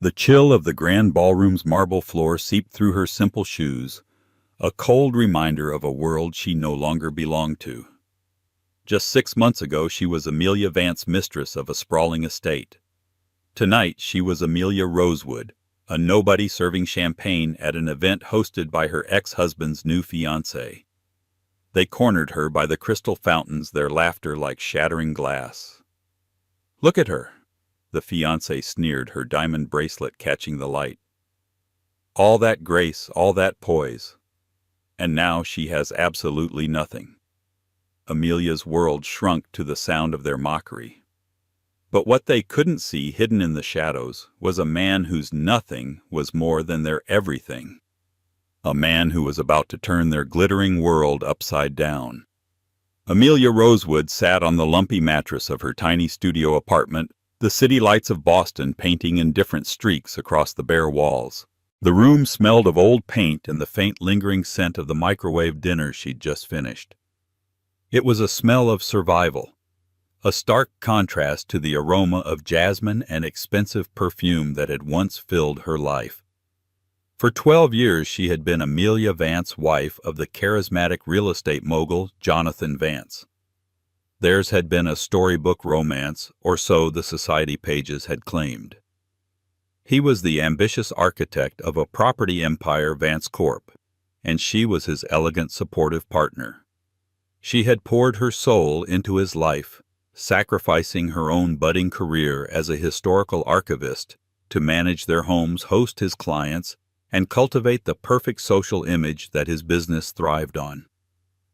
The chill of the grand ballroom's marble floor seeped through her simple shoes, a cold reminder of a world she no longer belonged to. Just 6 months ago she was Amelia Vance, mistress of a sprawling estate. Tonight she was Amelia Rosewood, a nobody serving champagne at an event hosted by her ex-husband's new fiancé. They cornered her by the crystal fountains, their laughter like shattering glass. "Look at her," the fiancé sneered, her diamond bracelet catching the light. "All that grace, all that poise. And now she has absolutely nothing." Amelia's world shrunk to the sound of their mockery. But what they couldn't see, hidden in the shadows, was a man whose nothing was more than their everything. A man who was about to turn their glittering world upside down. Amelia Rosewood sat on the lumpy mattress of her tiny studio apartment, the city lights of Boston painting in different streaks across the bare walls. The room smelled of old paint and the faint lingering scent of the microwave dinner she'd just finished. It was a smell of survival, a stark contrast to the aroma of jasmine and expensive perfume that had once filled her life. For 12 years she had been Amelia Vance, wife of the charismatic real estate mogul Jonathan Vance. Theirs had been a storybook romance, or so the society pages had claimed. He was the ambitious architect of a property empire, Vance Corp., and she was his elegant, supportive partner. She had poured her soul into his life, sacrificing her own budding career as a historical archivist to manage their homes, host his clients, and cultivate the perfect social image that his business thrived on.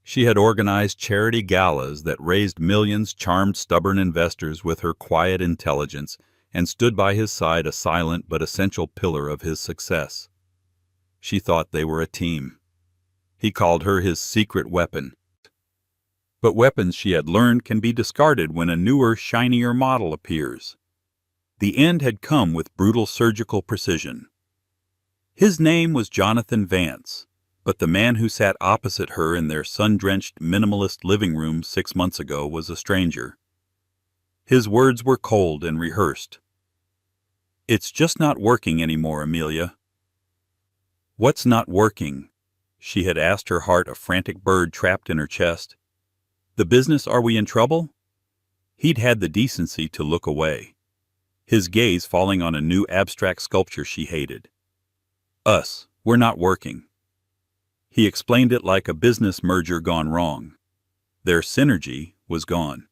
She had organized charity galas that raised millions, charmed stubborn investors with her quiet intelligence, and stood by his side, a silent but essential pillar of his success. She thought they were a team. He called her his secret weapon. But weapons, she had learned, can be discarded when a newer, shinier model appears. The end had come with brutal surgical precision. His name was Jonathan Vance, but the man who sat opposite her in their sun-drenched minimalist living room 6 months ago was a stranger. His words were cold and rehearsed. "It's just not working anymore, Amelia." "What's not working?" she had asked, her heart a frantic bird trapped in her chest. "The business? Are we in trouble?" He'd had the decency to look away, his gaze falling on a new abstract sculpture she hated. "Us, we're not working." He explained it like a business merger gone wrong. Their synergy was gone.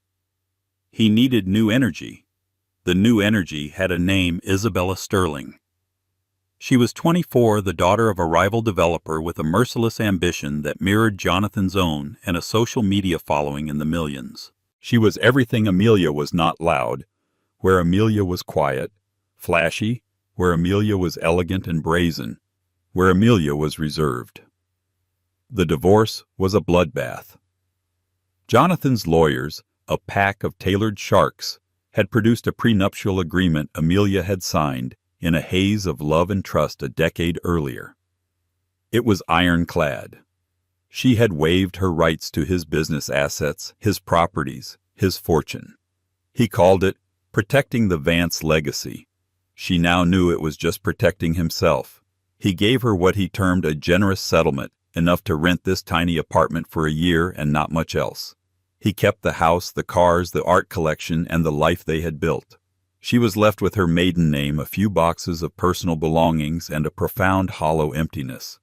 He needed new energy. The new energy had a name: Isabella Sterling. She was 24, the daughter of a rival developer with a merciless ambition that mirrored Jonathan's own and a social media following in the millions. She was everything Amelia was not: loud, where Amelia was quiet; flashy, where Amelia was elegant; and brazen, where Amelia was reserved. The divorce was a bloodbath. Jonathan's lawyers, a pack of tailored sharks, had produced a prenuptial agreement Amelia had signed in a haze of love and trust a decade earlier. It was ironclad. She had waived her rights to his business assets, his properties, his fortune. He called it protecting the Vance legacy. She now knew it was just protecting himself. He gave her what he termed a generous settlement, enough to rent this tiny apartment for a year and not much else. He kept the house, the cars, the art collection, and the life they had built. She was left with her maiden name, a few boxes of personal belongings, and a profound, hollow emptiness.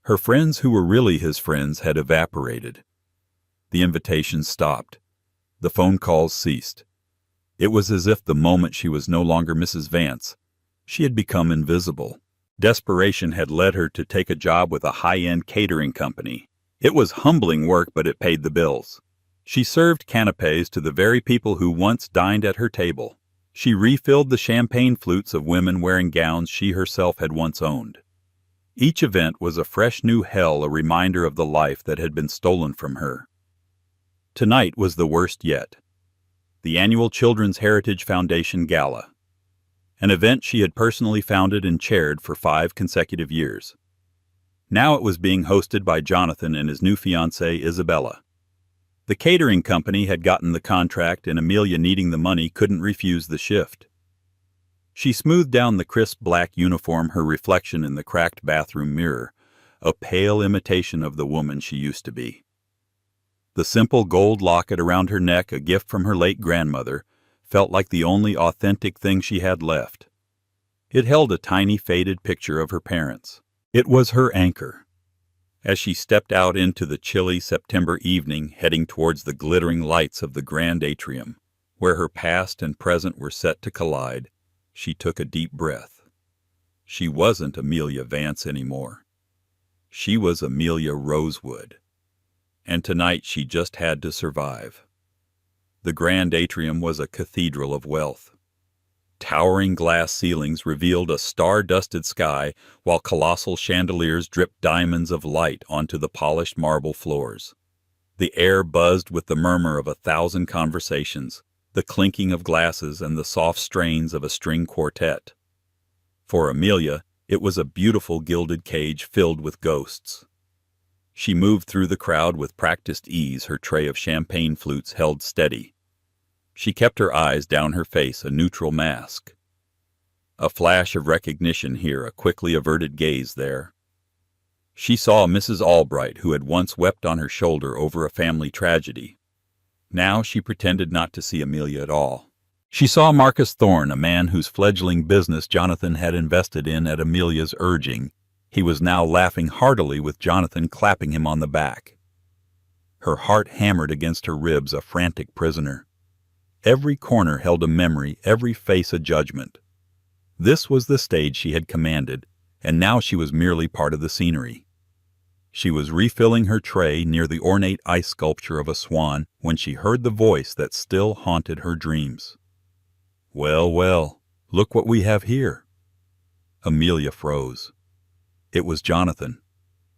Her friends who were really his friends had evaporated. The invitations stopped. The phone calls ceased. It was as if the moment she was no longer Mrs. Vance, she had become invisible. Desperation had led her to take a job with a high-end catering company. It was humbling work, but it paid the bills. She served canapés to the very people who once dined at her table. She refilled the champagne flutes of women wearing gowns she herself had once owned. Each event was a fresh new hell, a reminder of the life that had been stolen from her. Tonight was the worst yet. The annual Children's Heritage Foundation Gala, an event she had personally founded and chaired for 5 consecutive years. Now it was being hosted by Jonathan and his new fiancée, Isabella. The catering company had gotten the contract, and Amelia, needing the money, couldn't refuse the shift. She smoothed down the crisp black uniform, her reflection in the cracked bathroom mirror, a pale imitation of the woman she used to be. The simple gold locket around her neck, a gift from her late grandmother, felt like the only authentic thing she had left. It held a tiny faded picture of her parents. It was her anchor. As she stepped out into the chilly September evening, heading towards the glittering lights of the grand atrium, where her past and present were set to collide, she took a deep breath. She wasn't Amelia Vance anymore. She was Amelia Rosewood. And tonight she just had to survive. The grand atrium was a cathedral of wealth. Towering glass ceilings revealed a star-dusted sky, while colossal chandeliers dripped diamonds of light onto the polished marble floors. The air buzzed with the murmur of 1,000 conversations, the clinking of glasses and the soft strains of a string quartet. For Amelia, it was a beautiful gilded cage filled with ghosts. She moved through the crowd with practiced ease, her tray of champagne flutes held steady. She kept her eyes down her face, a neutral mask. A flash of recognition here, a quickly averted gaze there. She saw Mrs. Albright, who had once wept on her shoulder over a family tragedy. Now she pretended not to see Amelia at all. She saw Marcus Thorne, a man whose fledgling business Jonathan had invested in at Amelia's urging. He was now laughing heartily with Jonathan clapping him on the back. Her heart hammered against her ribs, a frantic prisoner. Every corner held a memory, every face a judgment. This was the stage she had commanded, and now she was merely part of the scenery. She was refilling her tray near the ornate ice sculpture of a swan when she heard the voice that still haunted her dreams. "Well, well, look what we have here." Amelia froze. It was Jonathan.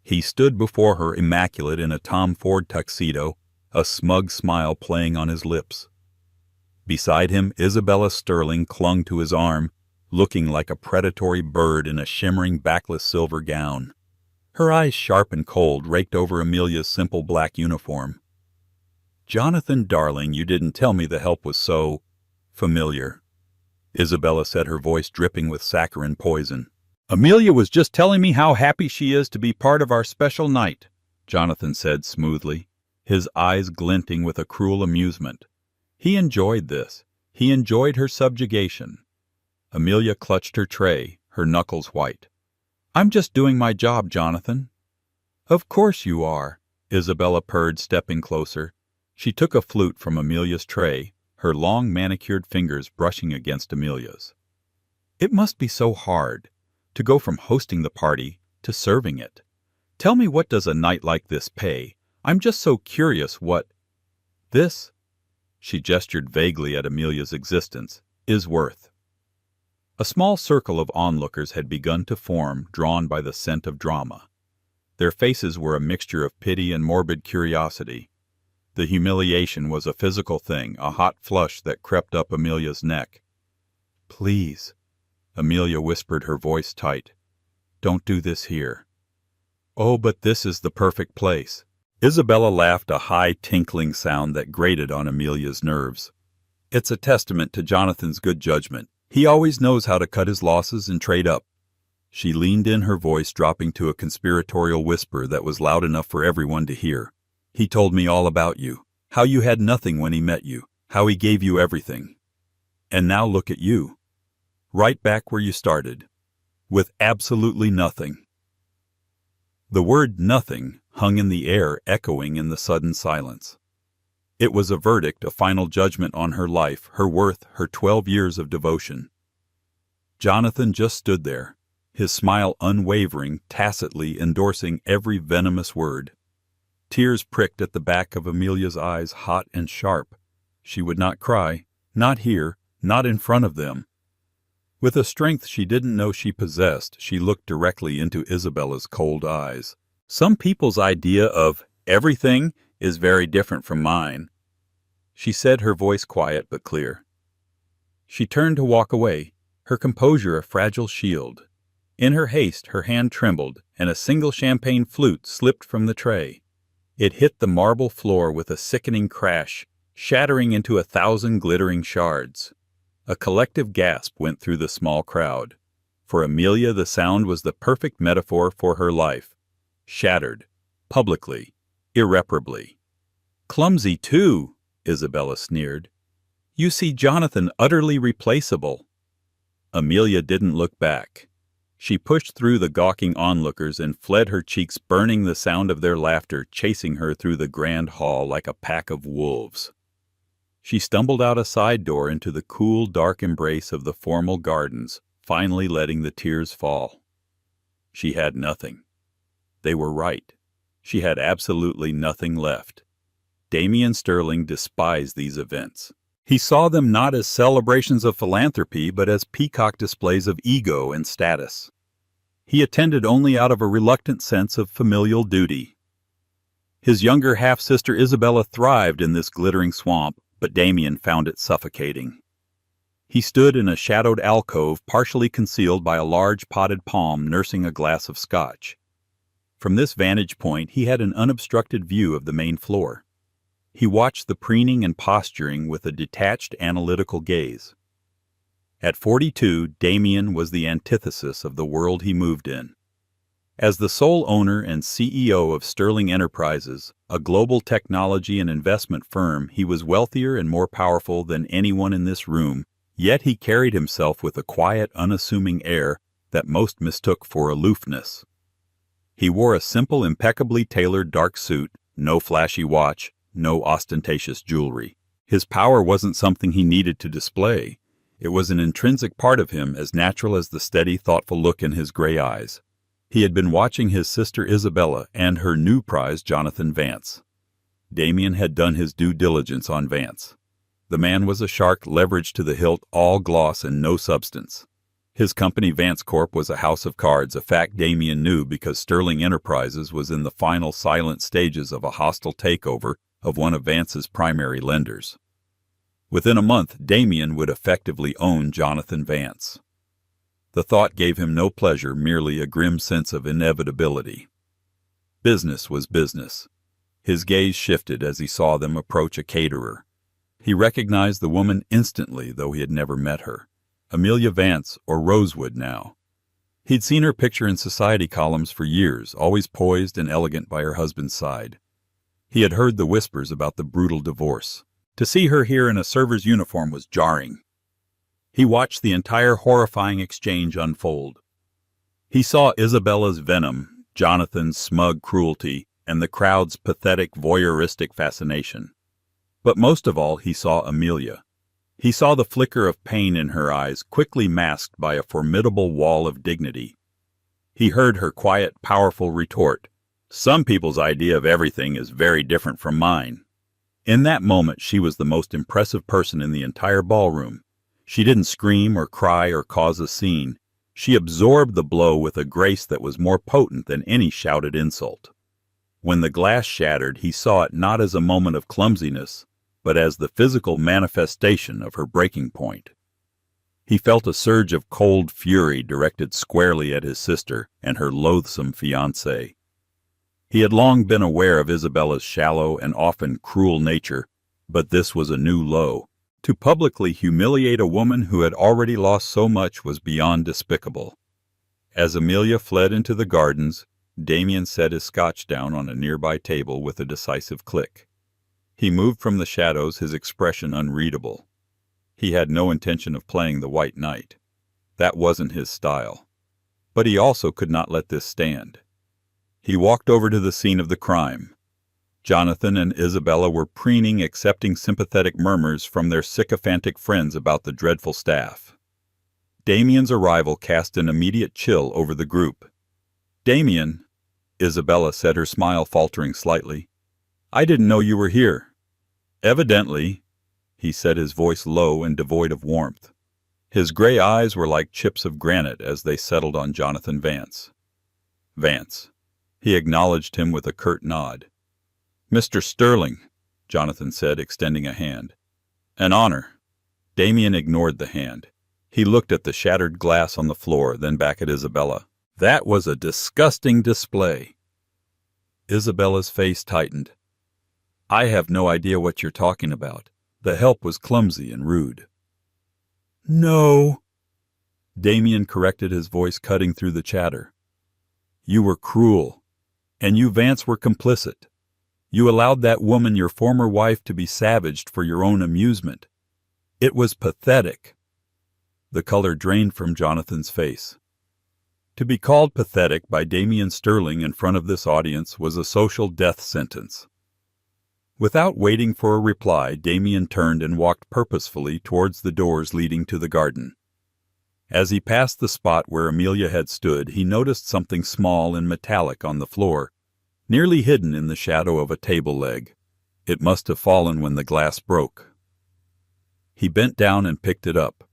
He stood before her immaculate in a Tom Ford tuxedo, a smug smile playing on his lips. Beside him, Isabella Sterling clung to his arm, looking like a predatory bird in a shimmering backless silver gown. Her eyes, sharp and cold, raked over Amelia's simple black uniform. "Jonathan, darling, you didn't tell me the help was so familiar," Isabella said, her voice dripping with saccharine poison. "Amelia was just telling me how happy she is to be part of our special night," Jonathan said smoothly, his eyes glinting with a cruel amusement. He enjoyed this. He enjoyed her subjugation. Amelia clutched her tray, her knuckles white. "I'm just doing my job, Jonathan." "Of course you are," Isabella purred, stepping closer. She took a flute from Amelia's tray, her long manicured fingers brushing against Amelia's. "It must be so hard, to go from hosting the party to serving it. Tell me, what does a night like this pay? I'm just so curious what this," she gestured vaguely at Amelia's existence, "is worth." A small circle of onlookers had begun to form, drawn by the scent of drama. Their faces were a mixture of pity and morbid curiosity. The humiliation was a physical thing, a hot flush that crept up Amelia's neck. "Please," Amelia whispered, her voice tight. "Don't do this here." "Oh, but this is the perfect place." Isabella laughed, a high, tinkling sound that grated on Amelia's nerves. "It's a testament to Jonathan's good judgment. He always knows how to cut his losses and trade up." She leaned in, her voice dropping to a conspiratorial whisper that was loud enough for everyone to hear. "He told me all about you, how you had nothing when he met you, how he gave you everything. And now look at you. Right back where you started. With absolutely nothing." The word "nothing" hung in the air, echoing in the sudden silence. It was a verdict, a final judgment on her life, her worth, her 12 years of devotion. Jonathan just stood there, his smile unwavering, tacitly endorsing every venomous word. Tears pricked at the back of Amelia's eyes, hot and sharp. She would not cry, not here, not in front of them. With a strength she didn't know she possessed, she looked directly into Isabella's cold eyes. "Some people's idea of everything is very different from mine," she said, her voice quiet but clear. She turned to walk away, her composure a fragile shield. In her haste, her hand trembled, and a single champagne flute slipped from the tray. It hit the marble floor with a sickening crash, shattering into 1,000 glittering shards. A collective gasp went through the small crowd. For Amelia, the sound was the perfect metaphor for her life. Shattered. Publicly. Irreparably. "Clumsy, too," Isabella sneered. "You see Jonathan utterly replaceable." Amelia didn't look back. She pushed through the gawking onlookers and fled, her cheeks burning, the sound of their laughter chasing her through the grand hall like a pack of wolves. She stumbled out a side door into the cool, dark embrace of the formal gardens, finally letting the tears fall. She had nothing. They were right. She had absolutely nothing left. Damian Sterling despised these events. He saw them not as celebrations of philanthropy, but as peacock displays of ego and status. He attended only out of a reluctant sense of familial duty. His younger half-sister Isabella thrived in this glittering swamp, but Damian found it suffocating. He stood in a shadowed alcove partially concealed by a large potted palm nursing a glass of scotch. From this vantage point he had an unobstructed view of the main floor. He watched the preening and posturing with a detached, analytical gaze. At 42, Damian was the antithesis of the world he moved in. As the sole owner and CEO of Sterling Enterprises, a global technology and investment firm, he was wealthier and more powerful than anyone in this room, yet he carried himself with a quiet, unassuming air that most mistook for aloofness. He wore a simple, impeccably tailored dark suit, no flashy watch, no ostentatious jewelry. His power wasn't something he needed to display. It was an intrinsic part of him, as natural as the steady, thoughtful look in his gray eyes. He had been watching his sister Isabella and her new prize, Jonathan Vance. Damian had done his due diligence on Vance. The man was a shark leveraged to the hilt, all gloss and no substance. His company, Vance Corp., was a house of cards, a fact Damian knew because Sterling Enterprises was in the final silent stages of a hostile takeover of one of Vance's primary lenders. Within a month, Damian would effectively own Jonathan Vance. The thought gave him no pleasure, merely a grim sense of inevitability. Business was business. His gaze shifted as he saw them approach a caterer. He recognized the woman instantly, though he had never met her. Amelia Vance, or Rosewood now. He'd seen her picture in society columns for years, always poised and elegant by her husband's side. He had heard the whispers about the brutal divorce. To see her here in a server's uniform was jarring. He watched the entire horrifying exchange unfold. He saw Isabella's venom, Jonathan's smug cruelty, and the crowd's pathetic voyeuristic fascination. But most of all, he saw Amelia. He saw the flicker of pain in her eyes, quickly masked by a formidable wall of dignity. He heard her quiet, powerful retort, "Some people's idea of everything is very different from mine." In that moment, she was the most impressive person in the entire ballroom. She didn't scream or cry or cause a scene. She absorbed the blow with a grace that was more potent than any shouted insult. When the glass shattered, he saw it not as a moment of clumsiness, but as the physical manifestation of her breaking point. He felt a surge of cold fury directed squarely at his sister and her loathsome fiancé. He had long been aware of Isabella's shallow and often cruel nature, but this was a new low. To publicly humiliate a woman who had already lost so much was beyond despicable. As Amelia fled into the gardens, Damian set his scotch down on a nearby table with a decisive click. He moved from the shadows, his expression unreadable. He had no intention of playing the white knight. That wasn't his style. But he also could not let this stand. He walked over to the scene of the crime. Jonathan and Isabella were preening, accepting sympathetic murmurs from their sycophantic friends about the dreadful staff. Damian's arrival cast an immediate chill over the group. "Damian," Isabella said, her smile faltering slightly, "I didn't know you were here." "Evidently," he said, his voice low and devoid of warmth. His gray eyes were like chips of granite as they settled on Jonathan Vance. "Vance." He acknowledged him with a curt nod. "Mr. Sterling," Jonathan said, extending a hand. "An honor." Damian ignored the hand. He looked at the shattered glass on the floor, then back at Isabella. "That was a disgusting display." Isabella's face tightened. "I have no idea what you're talking about. The help was clumsy and rude." No. Damien corrected, his voice cutting through the chatter. You were cruel, and you, Vance, were complicit. You allowed that woman, your former wife, to be savaged for your own amusement. It was pathetic. The color drained from Jonathan's face. To be called pathetic by Damien Sterling in front of this audience was a social death sentence. Without waiting for a reply, Damien turned and walked purposefully towards the doors leading to the garden. As he passed the spot where Amelia had stood, he noticed something small and metallic on the floor, nearly hidden in the shadow of a table leg. It must have fallen when the glass broke. He bent down and picked it up.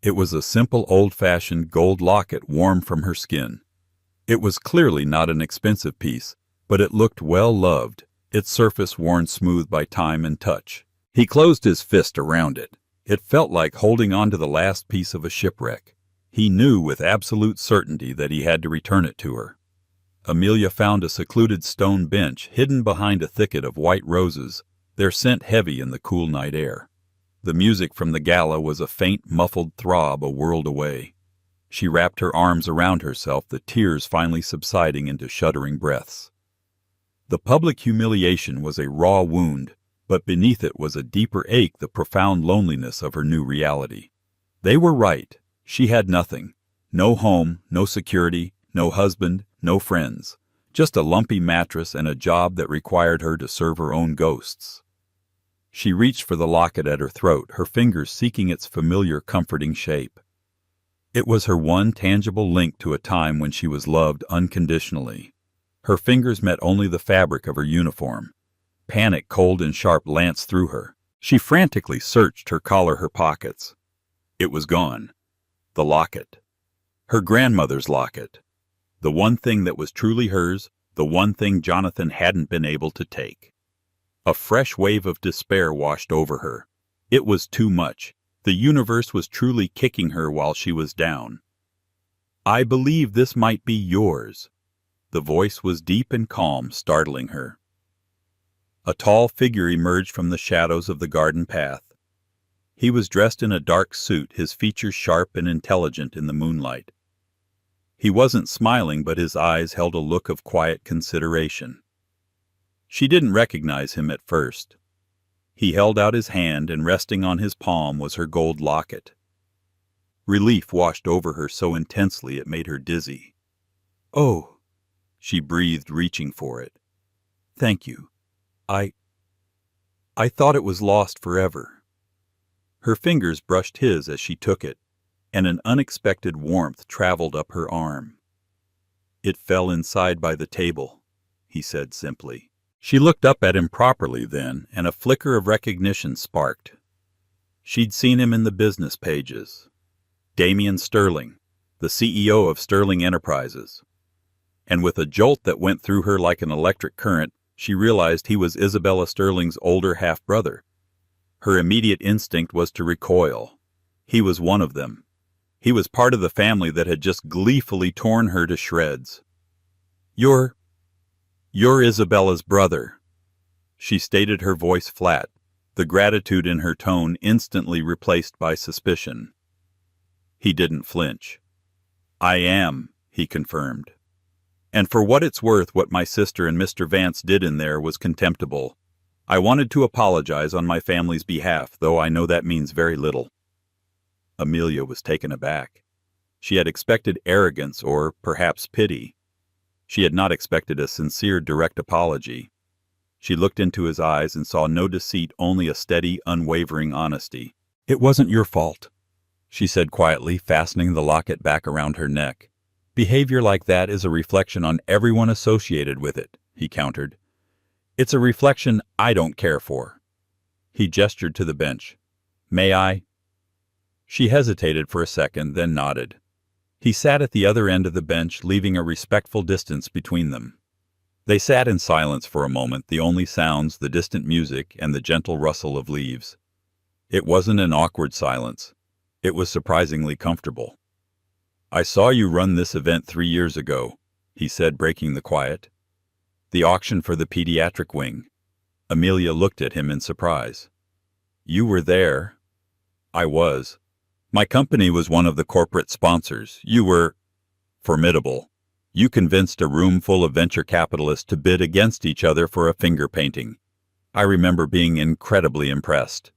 It was a simple old-fashioned gold locket warm from her skin. It was clearly not an expensive piece, but it looked well-loved, its surface worn smooth by time and touch. He closed his fist around it. It felt like holding on to the last piece of a shipwreck. He knew with absolute certainty that he had to return it to her. Amelia found a secluded stone bench hidden behind a thicket of white roses, their scent heavy in the cool night air. The music from the gala was a faint, muffled throb a world away. She wrapped her arms around herself, the tears finally subsiding into shuddering breaths. The public humiliation was a raw wound, but beneath it was a deeper ache, the profound loneliness of her new reality. They were right. She had nothing. No home, no security, no husband, no friends. Just a lumpy mattress and a job that required her to serve her own ghosts. She reached for the locket at her throat, her fingers seeking its familiar, comforting shape. It was her one tangible link to a time when she was loved unconditionally. Her fingers met only the fabric of her uniform. Panic, cold and sharp, lanced through her. She frantically searched her collar, her pockets. It was gone. The locket. Her grandmother's locket. The one thing that was truly hers, the one thing Jonathan hadn't been able to take. A fresh wave of despair washed over her. It was too much. The universe was truly kicking her while she was down. I believe this might be yours. The voice was deep and calm, startling her. A tall figure emerged from the shadows of the garden path. He was dressed in a dark suit, his features sharp and intelligent in the moonlight. He wasn't smiling, but his eyes held a look of quiet consideration. She didn't recognize him at first. He held out his hand, and resting on his palm was her gold locket. Relief washed over her so intensely it made her dizzy. "Oh," she breathed, reaching for it. "Thank you. I thought it was lost forever." Her fingers brushed his as she took it, and an unexpected warmth traveled up her arm. "It fell inside by the table," he said simply. She looked up at him properly then, and a flicker of recognition sparked. She'd seen him in the business pages. Damien Sterling, the CEO of Sterling Enterprises. And with a jolt that went through her like an electric current, she realized he was Isabella Sterling's older half-brother. Her immediate instinct was to recoil. He was one of them. He was part of the family that had just gleefully torn her to shreds. You're Isabella's brother," she stated, her voice flat, the gratitude in her tone instantly replaced by suspicion. He didn't flinch. "I am," he confirmed. "And for what it's worth, what my sister and Mr. Vance did in there was contemptible. I wanted to apologize on my family's behalf, though I know that means very little." Amelia was taken aback. She had expected arrogance or perhaps pity. She had not expected a sincere, direct apology. She looked into his eyes and saw no deceit, only a steady, unwavering honesty. "It wasn't your fault," she said quietly, fastening the locket back around her neck. "Behavior like that is a reflection on everyone associated with it," he countered. "It's a reflection I don't care for." He gestured to the bench. "May I?" She hesitated for a second, then nodded. He sat at the other end of the bench, leaving a respectful distance between them. They sat in silence for a moment, the only sounds the distant music and the gentle rustle of leaves. It wasn't an awkward silence. It was surprisingly comfortable. "I saw you run this event 3 years ago," he said, breaking the quiet. "The auction for the pediatric wing." Amelia looked at him in surprise. "You were there." "I was. My company was one of the corporate sponsors. You were formidable. You convinced a room full of venture capitalists to bid against each other for a finger painting. I remember being incredibly impressed."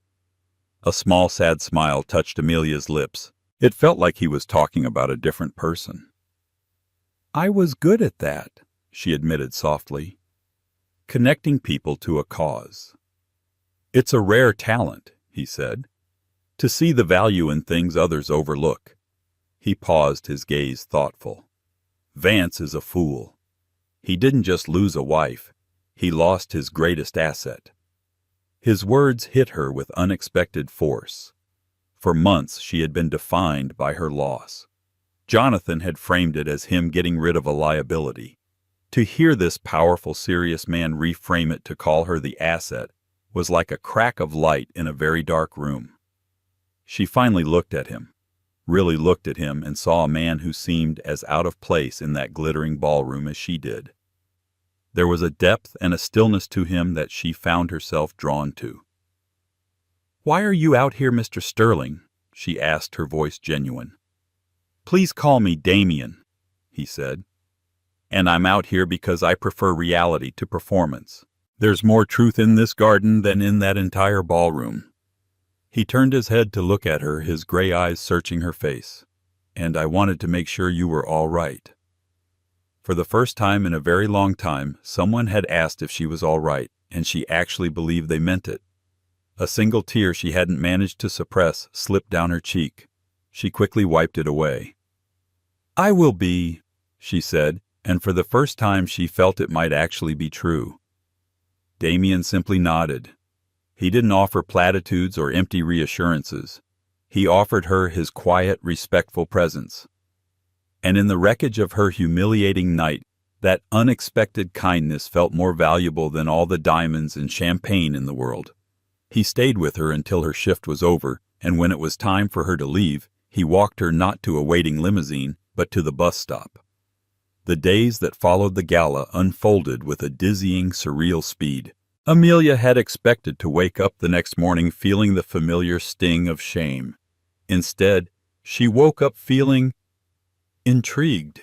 A small, sad smile touched Amelia's lips. It felt like he was talking about a different person. "I was good at that," she admitted softly. "Connecting people to a cause. It's a rare talent," he said, "to see the value in things others overlook." He paused, his gaze thoughtful. "Vance is a fool. He didn't just lose a wife, he lost his greatest asset." His words hit her with unexpected force. For months she had been defined by her loss. Jonathan had framed it as him getting rid of a liability. To hear this powerful, serious man reframe it to call her the asset was like a crack of light in a very dark room. She finally looked at him, really looked at him, and saw a man who seemed as out of place in that glittering ballroom as she did. There was a depth and a stillness to him that she found herself drawn to. "Why are you out here, Mr. Sterling?" she asked, her voice genuine. "Please call me Damien," he said. "And I'm out here because I prefer reality to performance. There's more truth in this garden than in that entire ballroom." He turned his head to look at her, his gray eyes searching her face. "And I wanted to make sure you were all right." For the first time in a very long time, someone had asked if she was all right, and she actually believed they meant it. A single tear she hadn't managed to suppress slipped down her cheek. She quickly wiped it away. "I will be," she said, and for the first time she felt it might actually be true. Damien simply nodded. He didn't offer platitudes or empty reassurances. He offered her his quiet, respectful presence. And in the wreckage of her humiliating night, that unexpected kindness felt more valuable than all the diamonds and champagne in the world. He stayed with her until her shift was over, and when it was time for her to leave, he walked her not to a waiting limousine, but to the bus stop. The days that followed the gala unfolded with a dizzying, surreal speed. Amelia had expected to wake up the next morning feeling the familiar sting of shame. Instead, she woke up feeling intrigued.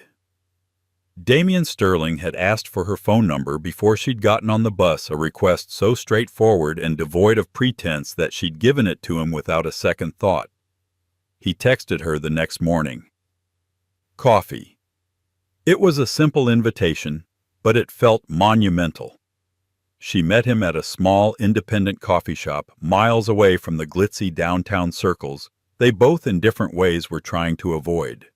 Damien Sterling had asked for her phone number before she'd gotten on the bus, a request so straightforward and devoid of pretense that she'd given it to him without a second thought. He texted her the next morning. Coffee. It was a simple invitation, but it felt monumental. She met him at a small, independent coffee shop, miles away from the glitzy downtown circles they both in different ways were trying to avoid.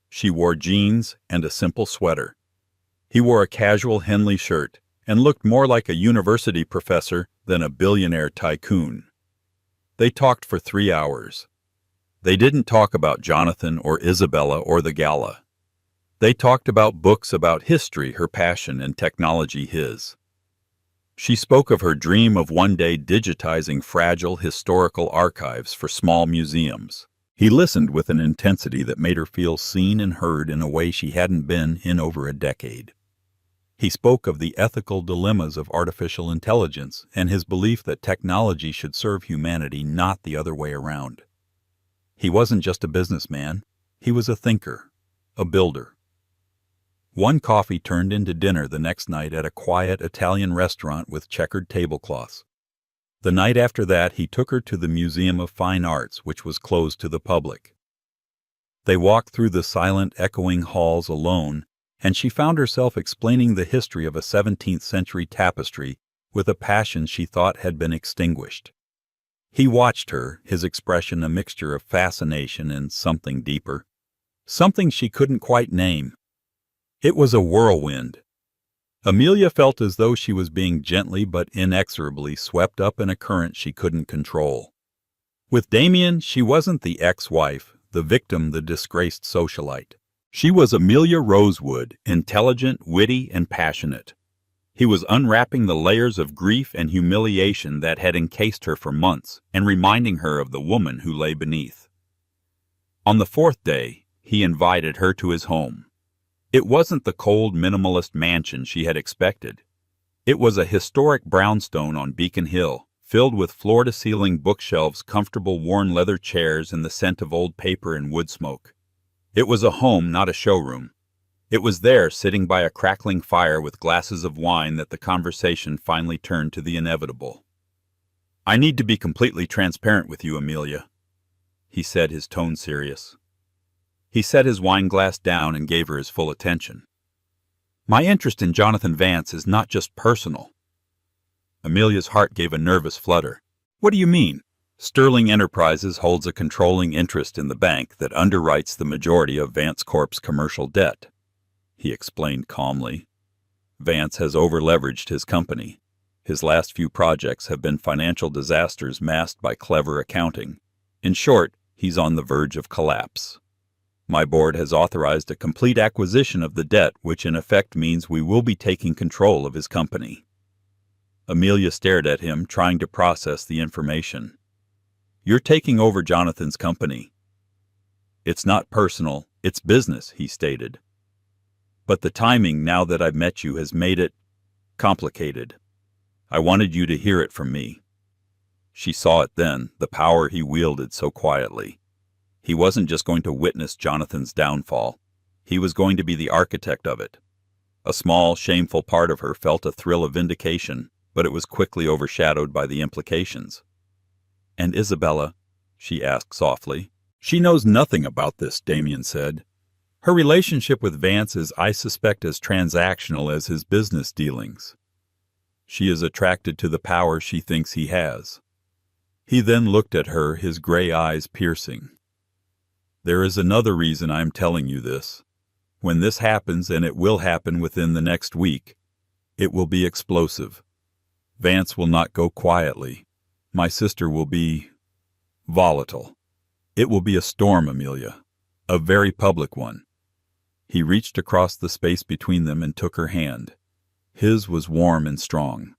She wore jeans and a simple sweater. He wore a casual Henley shirt and looked more like a university professor than a billionaire tycoon. They talked for 3 hours. They didn't talk about Jonathan or Isabella or the gala. They talked about books, about history, her passion, and technology, his. She spoke of her dream of one day digitizing fragile historical archives for small museums. He listened with an intensity that made her feel seen and heard in a way she hadn't been in over a decade. He spoke of the ethical dilemmas of artificial intelligence and his belief that technology should serve humanity, not the other way around. He wasn't just a businessman, he was a thinker, a builder. One coffee turned into dinner the next night at a quiet Italian restaurant with checkered tablecloths. The night after that, he took her to the Museum of Fine Arts, which was closed to the public. They walked through the silent, echoing halls alone, and she found herself explaining the history of a 17th-century tapestry with a passion she thought had been extinguished. He watched her, his expression a mixture of fascination and something deeper, something she couldn't quite name. It was a whirlwind. Amelia felt as though she was being gently but inexorably swept up in a current she couldn't control. With Damien, she wasn't the ex-wife, the victim, the disgraced socialite. She was Amelia Rosewood, intelligent, witty, and passionate. He was unwrapping the layers of grief and humiliation that had encased her for months and reminding her of the woman who lay beneath. On the 4th day, he invited her to his home. It wasn't the cold, minimalist mansion she had expected. It was a historic brownstone on Beacon Hill, filled with floor-to-ceiling bookshelves, comfortable worn leather chairs, and the scent of old paper and wood smoke. It was a home, not a showroom. It was there, sitting by a crackling fire with glasses of wine, that the conversation finally turned to the inevitable. "I need to be completely transparent with you, Amelia," he said, his tone serious. He set his wine glass down and gave her his full attention. "My interest in Jonathan Vance is not just personal." Amelia's heart gave a nervous flutter. "What do you mean?" "Sterling Enterprises holds a controlling interest in the bank that underwrites the majority of Vance Corp's commercial debt," he explained calmly. "Vance has over-leveraged his company. His last few projects have been financial disasters masked by clever accounting. In short, he's on the verge of collapse. My board has authorized a complete acquisition of the debt, which in effect means we will be taking control of his company." Amelia stared at him, trying to process the information. "You're taking over Jonathan's company." "It's not personal, it's business," he stated. "But the timing, now that I've met you, has made it complicated. I wanted you to hear it from me." She saw it then, the power he wielded so quietly. He wasn't just going to witness Jonathan's downfall. He was going to be the architect of it. A small, shameful part of her felt a thrill of vindication, but it was quickly overshadowed by the implications. "And Isabella?" she asked softly. "She knows nothing about this," Damien said. "Her relationship with Vance is, I suspect, as transactional as his business dealings. She is attracted to the power she thinks he has." He then looked at her, his gray eyes piercing. "There is another reason I am telling you this. When this happens, and it will happen within the next week, it will be explosive. Vance will not go quietly. My sister will be volatile. It will be a storm, Amelia. A very public one." He reached across the space between them and took her hand. His was warm and strong.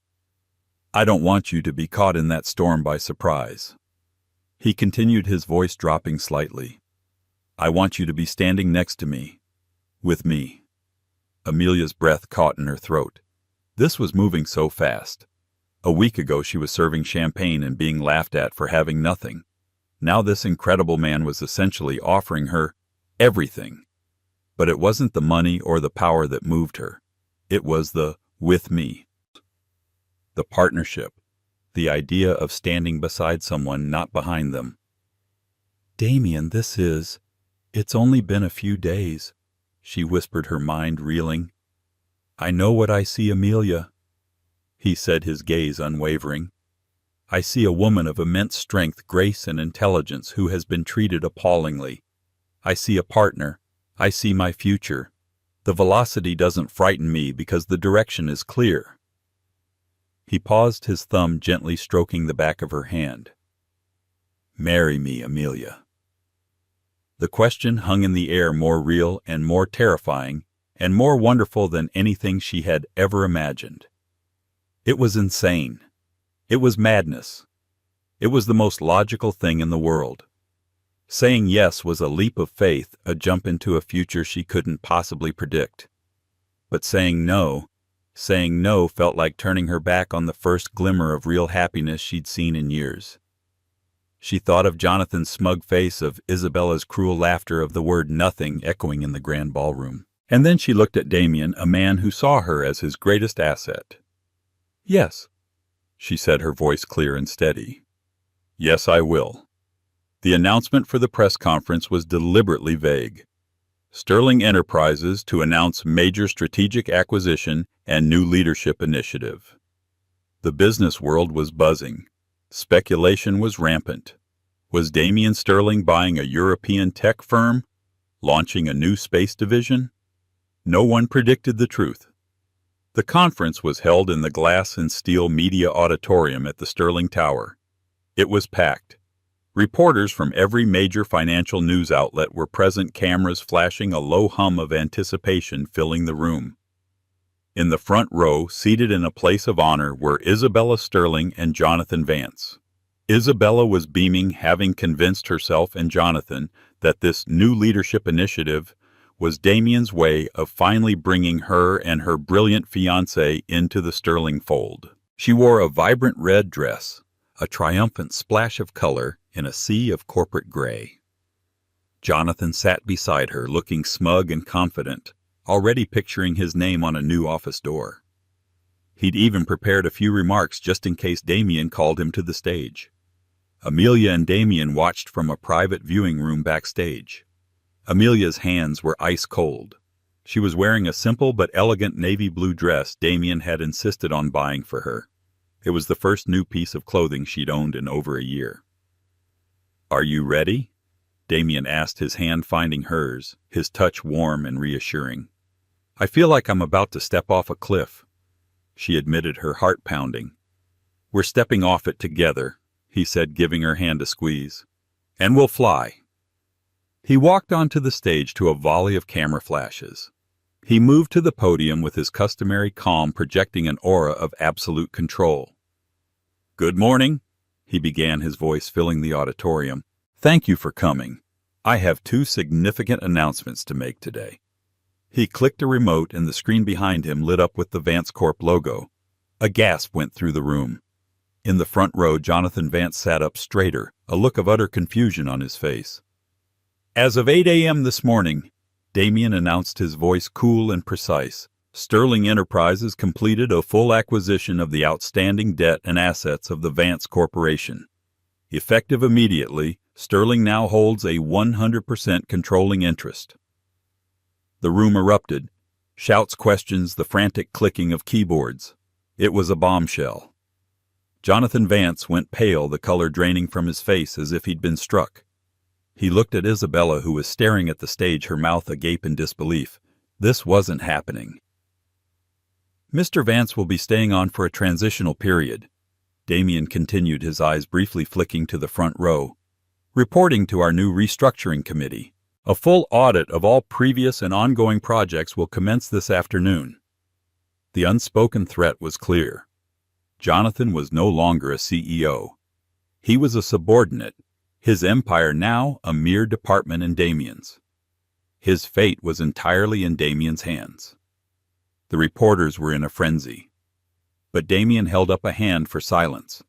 "I don't want you to be caught in that storm by surprise." He continued, his voice dropping slightly. "I want you to be standing next to me. With me." Amelia's breath caught in her throat. This was moving so fast. A week ago she was serving champagne and being laughed at for having nothing. Now this incredible man was essentially offering her everything. But it wasn't the money or the power that moved her. It was the "with me." The partnership. The idea of standing beside someone, not behind them. "Damien, it's only been a few days," she whispered, her mind reeling. "I know what I see, Amelia," he said, his gaze unwavering. "I see a woman of immense strength, grace, and intelligence who has been treated appallingly. I see a partner. I see my future. The velocity doesn't frighten me because the direction is clear." He paused, his thumb gently stroking the back of her hand. "Marry me, Amelia." The question hung in the air, more real and more terrifying and more wonderful than anything she had ever imagined. It was insane. It was madness. It was the most logical thing in the world. Saying yes was a leap of faith, a jump into a future she couldn't possibly predict. But saying no felt like turning her back on the first glimmer of real happiness she'd seen in years. She thought of Jonathan's smug face, of Isabella's cruel laughter, of the word nothing echoing in the grand ballroom. And then she looked at Damien, a man who saw her as his greatest asset. "Yes," she said, her voice clear and steady. "Yes, I will." The announcement for the press conference was deliberately vague. Sterling Enterprises to announce major strategic acquisition and new leadership initiative. The business world was buzzing. Speculation was rampant. Was Damien Sterling buying a European tech firm? Launching a new space division? No one predicted the truth. The conference was held in the glass and steel media auditorium at the Sterling Tower. It was packed. Reporters from every major financial news outlet were present, cameras flashing, a low hum of anticipation filling the room. In the front row, seated in a place of honor, were Isabella Sterling and Jonathan Vance. Isabella was beaming, having convinced herself and Jonathan that this new leadership initiative was Damien's way of finally bringing her and her brilliant fiancé into the Sterling fold. She wore a vibrant red dress, a triumphant splash of color in a sea of corporate gray. Jonathan sat beside her, looking smug and confident, already picturing his name on a new office door. He'd even prepared a few remarks just in case Damien called him to the stage. Amelia and Damien watched from a private viewing room backstage. Amelia's hands were ice cold. She was wearing a simple but elegant navy blue dress Damien had insisted on buying for her. It was the first new piece of clothing she'd owned in over a year. "Are you ready?" Damien asked, his hand finding hers, his touch warm and reassuring. "I feel like I'm about to step off a cliff," she admitted, her heart pounding. "We're stepping off it together," he said, giving her hand a squeeze. "And we'll fly." He walked onto the stage to a volley of camera flashes. He moved to the podium with his customary calm, projecting an aura of absolute control. "Good morning," he began, his voice filling the auditorium. "Thank you for coming. I have 2 significant announcements to make today." He clicked a remote and the screen behind him lit up with the Vance Corp logo. A gasp went through the room. In the front row, Jonathan Vance sat up straighter, a look of utter confusion on his face. "As of 8 a.m. this morning," Damien announced, his voice cool and precise, "Sterling Enterprises completed a full acquisition of the outstanding debt and assets of the Vance Corporation. Effective immediately, Sterling now holds a 100% controlling interest." The room erupted. Shouts, questions, the frantic clicking of keyboards. It was a bombshell. Jonathan Vance went pale, the color draining from his face as if he'd been struck. He looked at Isabella, who was staring at the stage, her mouth agape in disbelief. This wasn't happening. "Mr. Vance will be staying on for a transitional period," Damien continued, his eyes briefly flicking to the front row. "Reporting to our new restructuring committee. A full audit of all previous and ongoing projects will commence this afternoon." The unspoken threat was clear. Jonathan was no longer a CEO. He was a subordinate, his empire now a mere department in Damien's. His fate was entirely in Damien's hands. The reporters were in a frenzy. But Damien held up a hand for silence.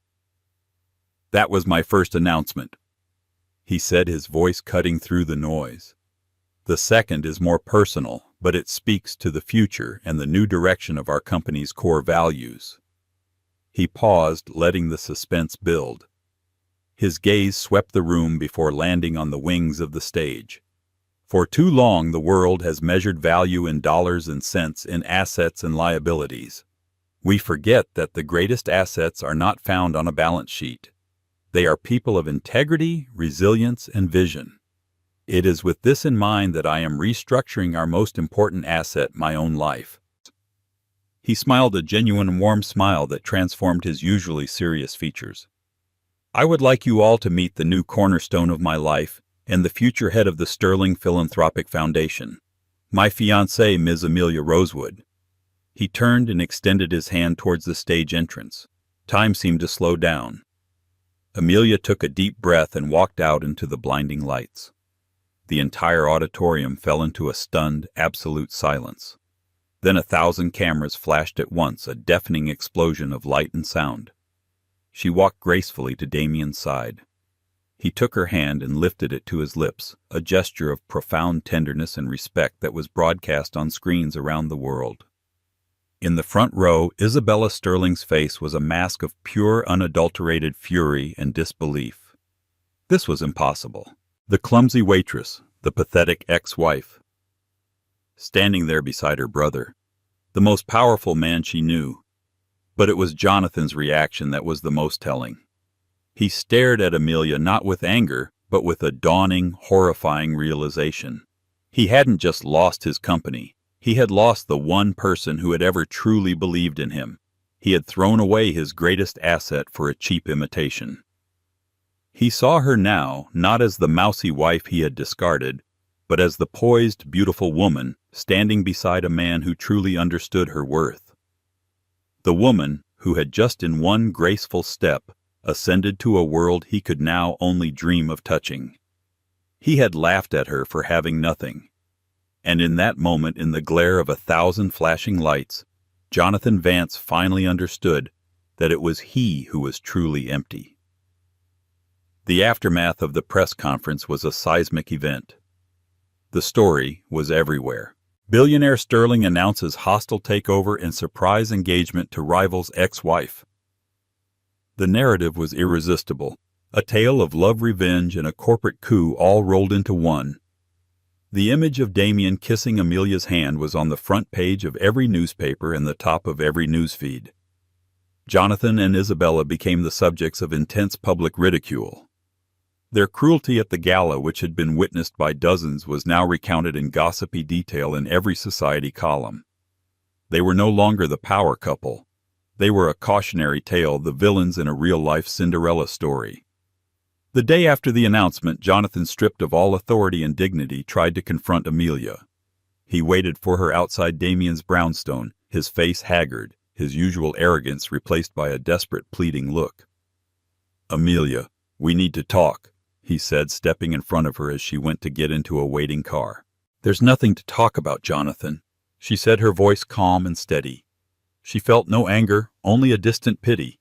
"That was my first announcement," he said, his voice cutting through the noise. "The second is more personal, but it speaks to the future and the new direction of our company's core values." He paused, letting the suspense build. His gaze swept the room before landing on the wings of the stage. For too long, the world has measured value in dollars and cents, in assets and liabilities. We forget that the greatest assets are not found on a balance sheet. They are people of integrity, resilience, and vision. It is with this in mind that I am restructuring our most important asset, my own life. He smiled, a genuine warm smile that transformed his usually serious features. "I would like you all to meet the new cornerstone of my life and the future head of the Sterling Philanthropic Foundation, my fiancée, Ms. Amelia Rosewood." He turned and extended his hand towards the stage entrance. Time seemed to slow down. Amelia took a deep breath and walked out into the blinding lights. The entire auditorium fell into a stunned, absolute silence. Then 1,000 cameras flashed at once, a deafening explosion of light and sound. She walked gracefully to Damien's side. He took her hand and lifted it to his lips, a gesture of profound tenderness and respect that was broadcast on screens around the world. In the front row, Isabella Sterling's face was a mask of pure, unadulterated fury and disbelief. This was impossible. The clumsy waitress, the pathetic ex-wife, standing there beside her brother, the most powerful man she knew. But it was Jonathan's reaction that was the most telling. He stared at Amelia not with anger, but with a dawning, horrifying realization. He hadn't just lost his company. He had lost the one person who had ever truly believed in him. He had thrown away his greatest asset for a cheap imitation. He saw her now, not as the mousy wife he had discarded, but as the poised, beautiful woman standing beside a man who truly understood her worth. The woman who had just in one graceful step ascended to a world he could now only dream of touching. He had laughed at her for having nothing. And in that moment, in the glare of 1,000 flashing lights, Jonathan Vance finally understood that it was he who was truly empty. The aftermath of the press conference was a seismic event. The story was everywhere. Billionaire Sterling announces hostile takeover and surprise engagement to rival's ex-wife. The narrative was irresistible, a tale of love, revenge, and a corporate coup all rolled into one. The image of Damien kissing Amelia's hand was on the front page of every newspaper and the top of every newsfeed. Jonathan and Isabella became the subjects of intense public ridicule. Their cruelty at the gala, which had been witnessed by dozens, was now recounted in gossipy detail in every society column. They were no longer the power couple. They were a cautionary tale, the villains in a real-life Cinderella story. The day after the announcement, Jonathan, stripped of all authority and dignity, tried to confront Amelia. He waited for her outside Damien's brownstone, his face haggard, his usual arrogance replaced by a desperate, pleading look. "Amelia, we need to talk," he said, stepping in front of her as she went to get into a waiting car. "There's nothing to talk about, Jonathan," she said, her voice calm and steady. She felt no anger, only a distant pity.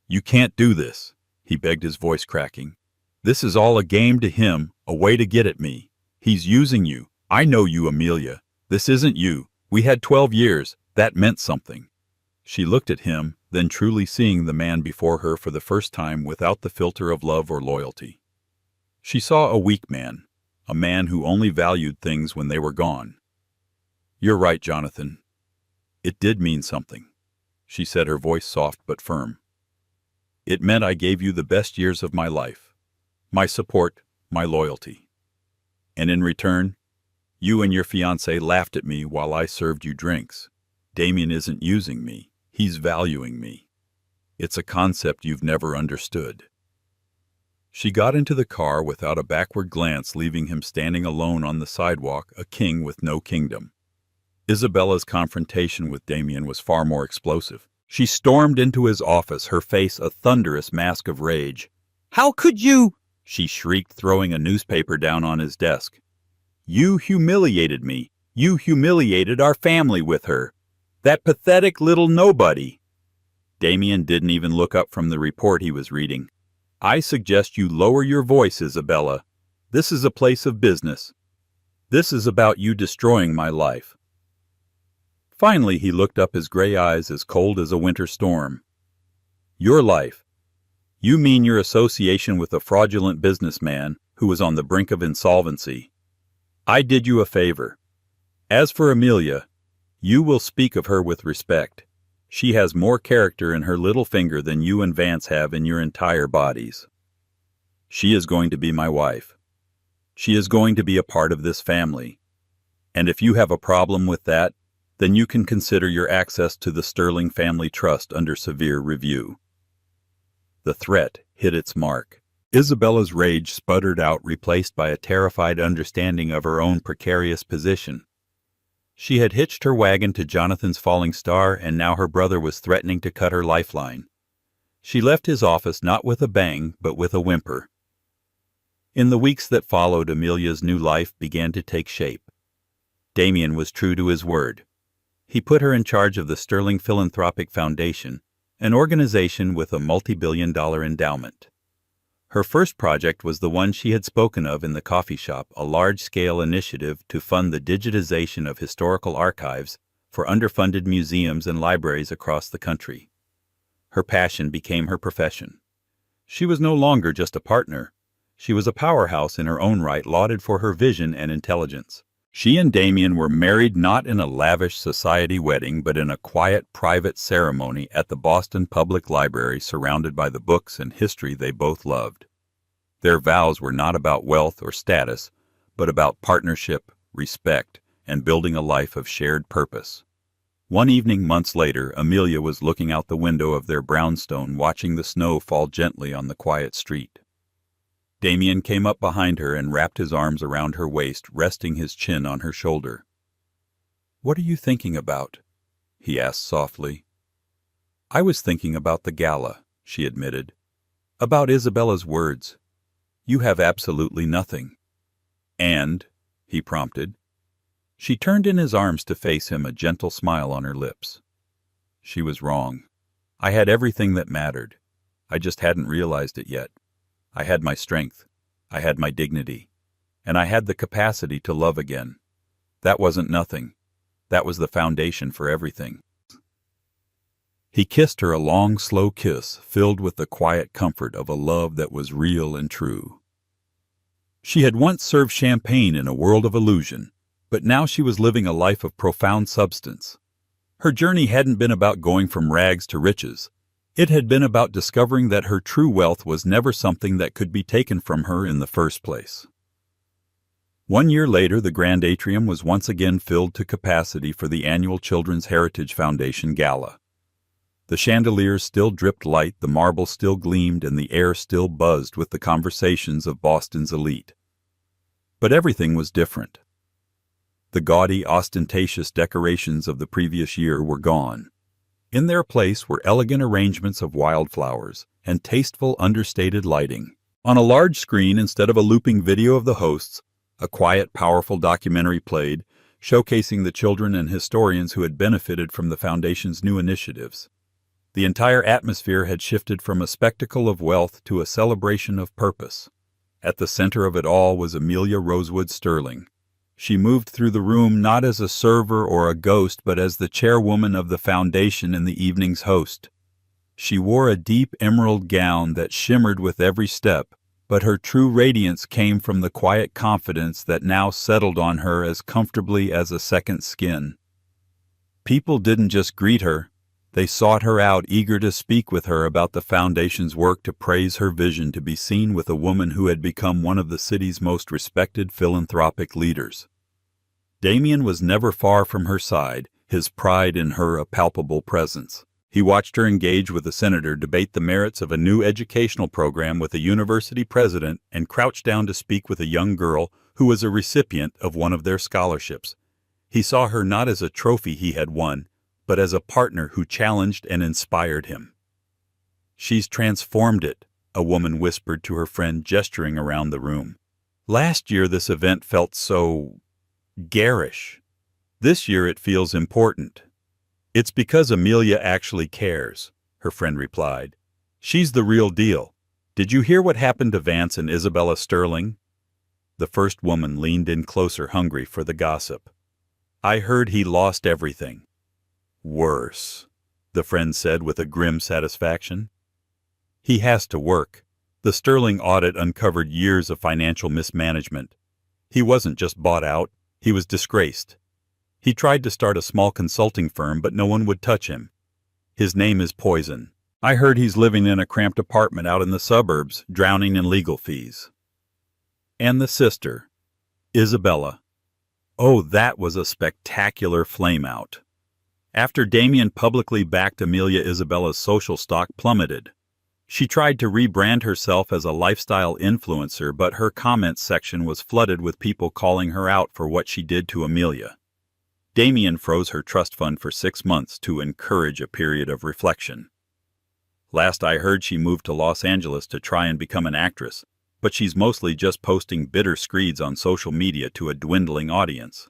"You can't do this," he begged, his voice cracking. "This is all a game to him, a way to get at me. He's using you. I know you, Amelia. This isn't you. We had 12 years. That meant something." She looked at him, then, truly seeing the man before her for the first time without the filter of love or loyalty. She saw a weak man, a man who only valued things when they were gone. "You're right, Jonathan. It did mean something," she said, her voice soft but firm. "It meant I gave you the best years of my life, my support, my loyalty. And in return, you and your fiancé laughed at me while I served you drinks. Damien isn't using me. He's valuing me. It's a concept you've never understood." She got into the car without a backward glance, leaving him standing alone on the sidewalk, a king with no kingdom. Isabella's confrontation with Damien was far more explosive. She stormed into his office, her face a thunderous mask of rage. "How could you?" she shrieked, throwing a newspaper down on his desk. "You humiliated me. You humiliated our family with her. That pathetic little nobody." Damien didn't even look up from the report he was reading. "I suggest you lower your voice, Isabella. This is a place of business. This is about you destroying my life." Finally, he looked up, his gray eyes as cold as a winter storm. "Your life? You mean your association with a fraudulent businessman who was on the brink of insolvency. I did you a favor. As for Amelia, you will speak of her with respect. She has more character in her little finger than you and Vance have in your entire bodies. She is going to be my wife. She is going to be a part of this family. And if you have a problem with that, then you can consider your access to the Sterling Family Trust under severe review." The threat hit its mark. Isabella's rage sputtered out, replaced by a terrified understanding of her own precarious position. She had hitched her wagon to Jonathan's falling star, and now her brother was threatening to cut her lifeline. She left his office not with a bang, but with a whimper. In the weeks that followed, Amelia's new life began to take shape. Damien was true to his word. He put her in charge of the Sterling Philanthropic Foundation, an organization with a multi-billion-dollar endowment. Her first project was the one she had spoken of in the coffee shop, a large-scale initiative to fund the digitization of historical archives for underfunded museums and libraries across the country. Her passion became her profession. She was no longer just a partner. She was a powerhouse in her own right, lauded for her vision and intelligence. She and Damien were married not in a lavish society wedding, but in a quiet, private ceremony at the Boston Public Library, surrounded by the books and history they both loved. Their vows were not about wealth or status, but about partnership, respect, and building a life of shared purpose. One evening months later, Amelia was looking out the window of their brownstone, watching the snow fall gently on the quiet street. Damien came up behind her and wrapped his arms around her waist, resting his chin on her shoulder. "What are you thinking about?" he asked softly. "I was thinking about the gala," she admitted. "About Isabella's words. You have absolutely nothing." "And?" he prompted. She turned in his arms to face him, a gentle smile on her lips. "She was wrong. I had everything that mattered. I just hadn't realized it yet. I had my strength. I had my dignity. And I had the capacity to love again. That wasn't nothing. That was the foundation for everything. He kissed her a long, slow kiss, filled with the quiet comfort of a love that was real and true. She had once served champagne in a world of illusion, but now she was living a life of profound substance. Her journey hadn't been about going from rags to riches. It had been about discovering that her true wealth was never something that could be taken from her in the first place. 1 year later, the Grand Atrium was once again filled to capacity for the annual Children's Heritage Foundation Gala. The chandeliers still dripped light, the marble still gleamed, and the air still buzzed with the conversations of Boston's elite. But everything was different. The gaudy, ostentatious decorations of the previous year were gone. In their place were elegant arrangements of wildflowers and tasteful, understated lighting. On a large screen, instead of a looping video of the hosts, a quiet, powerful documentary played, showcasing the children and historians who had benefited from the Foundation's new initiatives. The entire atmosphere had shifted from a spectacle of wealth to a celebration of purpose. At the center of it all was Amelia Rosewood Sterling. She moved through the room not as a server or a ghost, but as the chairwoman of the Foundation and the evening's host. She wore a deep emerald gown that shimmered with every step, but her true radiance came from the quiet confidence that now settled on her as comfortably as a second skin. People didn't just greet her. They sought her out, eager to speak with her about the Foundation's work, to praise her vision to be seen with a woman who had become one of the city's most respected philanthropic leaders. Damien was never far from her side, his pride in her a palpable presence. He watched her engage with a senator, debate the merits of a new educational program with a university president, and crouch down to speak with a young girl who was a recipient of one of their scholarships. He saw her not as a trophy he had won, but as a partner who challenged and inspired him. "She's transformed it," a woman whispered to her friend, gesturing around the room. "Last year this event felt so garish. This year it feels important." "It's because Amelia actually cares," her friend replied. "She's the real deal. Did you hear what happened to Vance and Isabella Sterling?" The first woman leaned in closer, hungry for the gossip. "I heard he lost everything." "Worse," the friend said with a grim satisfaction. "He has to work." The Sterling audit uncovered years of financial mismanagement. He wasn't just bought out, he was disgraced. He tried to start a small consulting firm, but no one would touch him. His name is poison. I heard he's living in a cramped apartment out in the suburbs, drowning in legal fees. And the sister, Isabella. Oh, that was a spectacular flameout. After Damien publicly backed Amelia, Isabella's social stock plummeted. She tried to rebrand herself as a lifestyle influencer, but her comments section was flooded with people calling her out for what she did to Amelia. Damien froze her trust fund for 6 months to encourage a period of reflection. Last I heard, she moved to Los Angeles to try and become an actress, but she's mostly just posting bitter screeds on social media to a dwindling audience.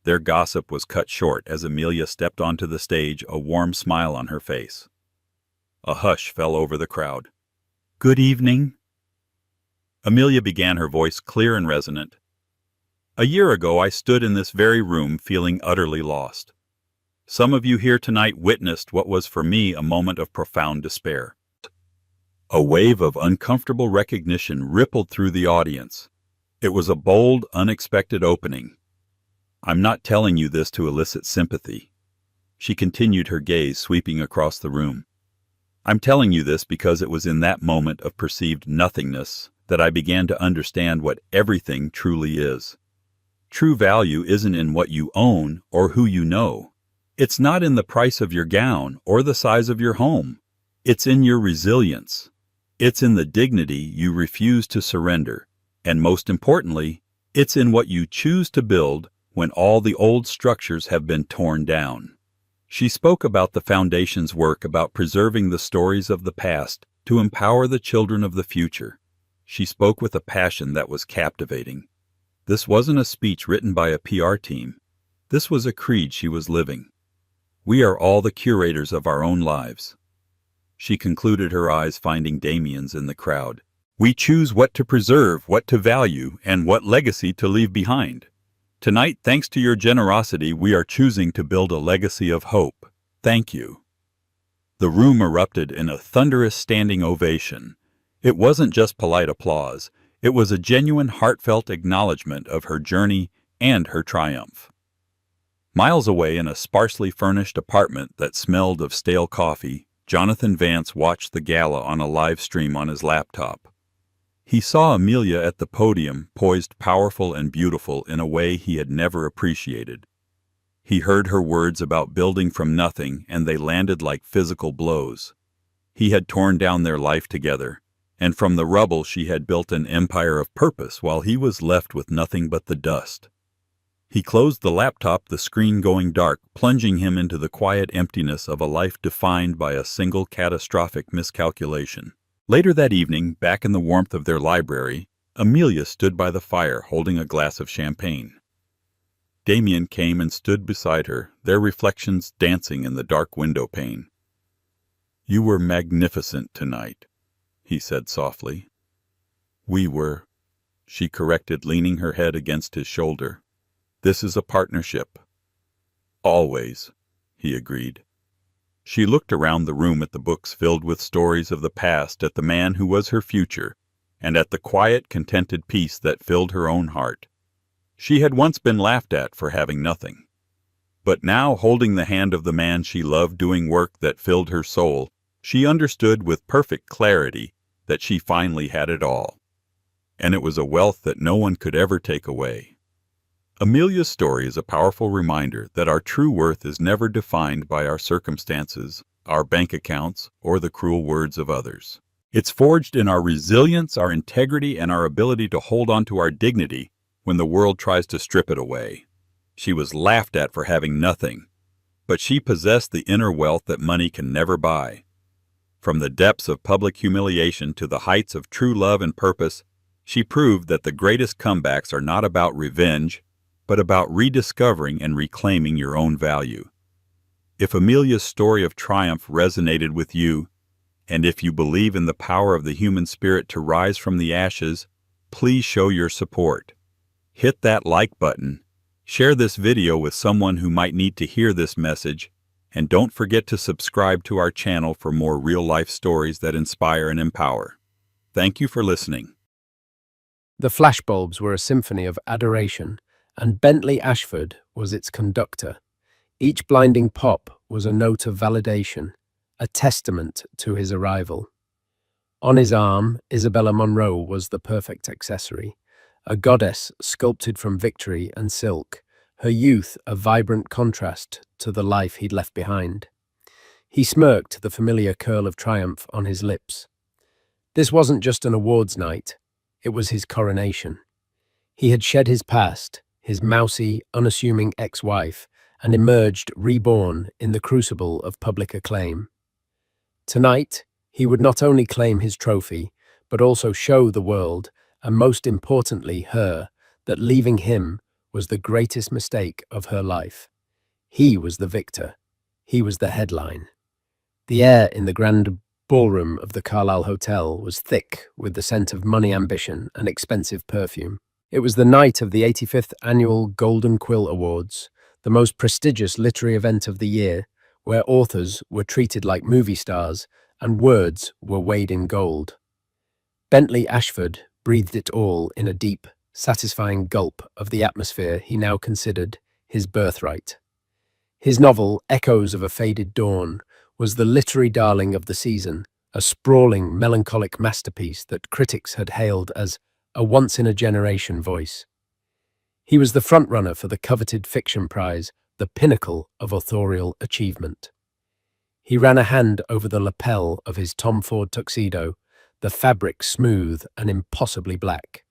Their gossip was cut short as Amelia stepped onto the stage, a warm smile on her face. A hush fell over the crowd. "Good evening." Amelia began, her voice clear and resonant. "A year ago I stood in this very room feeling utterly lost. Some of you here tonight witnessed what was for me a moment of profound despair." A wave of uncomfortable recognition rippled through the audience. It was a bold, unexpected opening. "I'm not telling you this to elicit sympathy." She continued, her gaze sweeping across the room. "I'm telling you this because it was in that moment of perceived nothingness that I began to understand what everything truly is. True value isn't in what you own or who you know. It's not in the price of your gown or the size of your home. It's in your resilience. It's in the dignity you refuse to surrender. And most importantly, it's in what you choose to build when all the old structures have been torn down." She spoke about the Foundation's work, about preserving the stories of the past to empower the children of the future. She spoke with a passion that was captivating. This wasn't a speech written by a PR team. This was a creed she was living. "We are all the curators of our own lives." She concluded, her eyes finding Damien's in the crowd. We choose what to preserve, what to value, and what legacy to leave behind. Tonight, thanks to your generosity, we are choosing to build a legacy of hope. Thank you." The room erupted in a thunderous standing ovation. It wasn't just polite applause. It was a genuine, heartfelt acknowledgement of her journey and her triumph. Miles away in a sparsely furnished apartment that smelled of stale coffee, Jonathan Vance watched the gala on a live stream on his laptop. He saw Amelia at the podium, poised powerful and beautiful in a way he had never appreciated. He heard her words about building from nothing, and they landed like physical blows. He had torn down their life together, and from the rubble she had built an empire of purpose while he was left with nothing but the dust. He closed the laptop, the screen going dark, plunging him into the quiet emptiness of a life defined by a single catastrophic miscalculation. Later that evening, back in the warmth of their library, Amelia stood by the fire holding a glass of champagne. Damien came and stood beside her, their reflections dancing in the dark window pane. "You were magnificent tonight," he said softly. "We were," she corrected, leaning her head against his shoulder. "This is a partnership." "Always," he agreed. She looked around the room at the books filled with stories of the past, at the man who was her future, and at the quiet, contented peace that filled her own heart. She had once been laughed at for having nothing. But now, holding the hand of the man she loved doing work that filled her soul, she understood with perfect clarity that she finally had it all. And it was a wealth that no one could ever take away. Amelia's story is a powerful reminder that our true worth is never defined by our circumstances, our bank accounts, or the cruel words of others. It's forged in our resilience, our integrity, and our ability to hold on to our dignity when the world tries to strip it away. She was laughed at for having nothing, but she possessed the inner wealth that money can never buy. From the depths of public humiliation to the heights of true love and purpose, she proved that the greatest comebacks are not about revenge, but about rediscovering and reclaiming your own value. If Amelia's story of triumph resonated with you, and if you believe in the power of the human spirit to rise from the ashes, please show your support. Hit that like button, share this video with someone who might need to hear this message, and don't forget to subscribe to our channel for more real-life stories that inspire and empower. Thank you for listening. The flashbulbs were a symphony of adoration, and Bentley Ashford was its conductor. Each blinding pop was a note of validation, a testament to his arrival. On his arm, Isabella Monroe was the perfect accessory, a goddess sculpted from victory and silk, her youth a vibrant contrast to the life he'd left behind. He smirked, the familiar curl of triumph on his lips. This wasn't just an awards night, it was his coronation. He had shed his past, his mousy, unassuming ex-wife, and emerged reborn in the crucible of public acclaim. Tonight, he would not only claim his trophy, but also show the world, and most importantly her, that leaving him was the greatest mistake of her life. He was the victor. He was the headline. The air in the grand ballroom of the Carlisle Hotel was thick with the scent of money, ambition, and expensive perfume. It was the night of the 85th Annual Golden Quill Awards, the most prestigious literary event of the year, where authors were treated like movie stars and words were weighed in gold. Bentley Ashford breathed it all in a deep, satisfying gulp of the atmosphere he now considered his birthright. His novel, Echoes of a Faded Dawn, was the literary darling of the season, a sprawling, melancholic masterpiece that critics had hailed as a once-in-a-generation voice. He was the frontrunner for the coveted fiction prize, the pinnacle of authorial achievement. He ran a hand over the lapel of his Tom Ford tuxedo, the fabric smooth and impossibly black.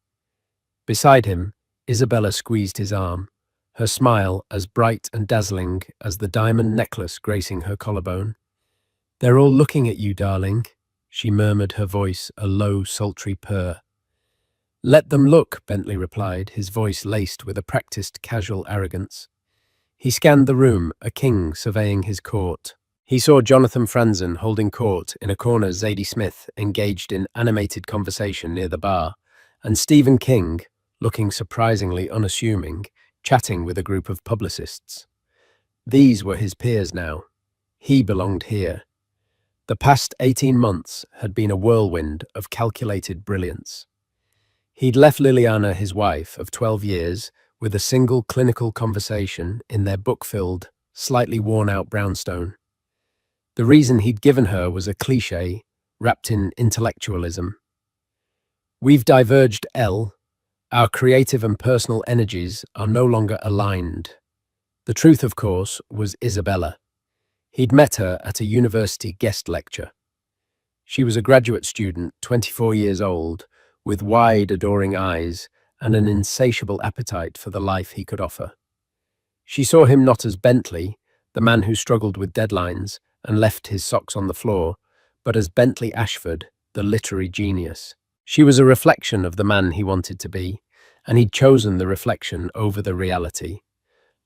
Beside him, Isabella squeezed his arm, her smile as bright and dazzling as the diamond necklace gracing her collarbone. "They're all looking at you, darling," she murmured, her voice a low, sultry purr. "Let them look," Bentley replied, his voice laced with a practiced, casual arrogance. He scanned the room, a king surveying his court. He saw Jonathan Franzen holding court in a corner, Zadie Smith engaged in animated conversation near the bar, and Stephen King, looking surprisingly unassuming, chatting with a group of publicists. These were his peers now. He belonged here. The past 18 months had been a whirlwind of calculated brilliance. He'd left Liliana, his wife of 12 years, with a single clinical conversation in their book-filled, slightly worn-out brownstone. The reason he'd given her was a cliché wrapped in intellectualism. We've diverged, Elle. Our creative and personal energies are no longer aligned. The truth, of course, was Isabella. He'd met her at a university guest lecture. She was a graduate student, 24 years old, with wide, adoring eyes and an insatiable appetite for the life he could offer. She saw him not as Bentley, the man who struggled with deadlines and left his socks on the floor, but as Bentley Ashford, the literary genius. She was a reflection of the man he wanted to be, and he'd chosen the reflection over the reality.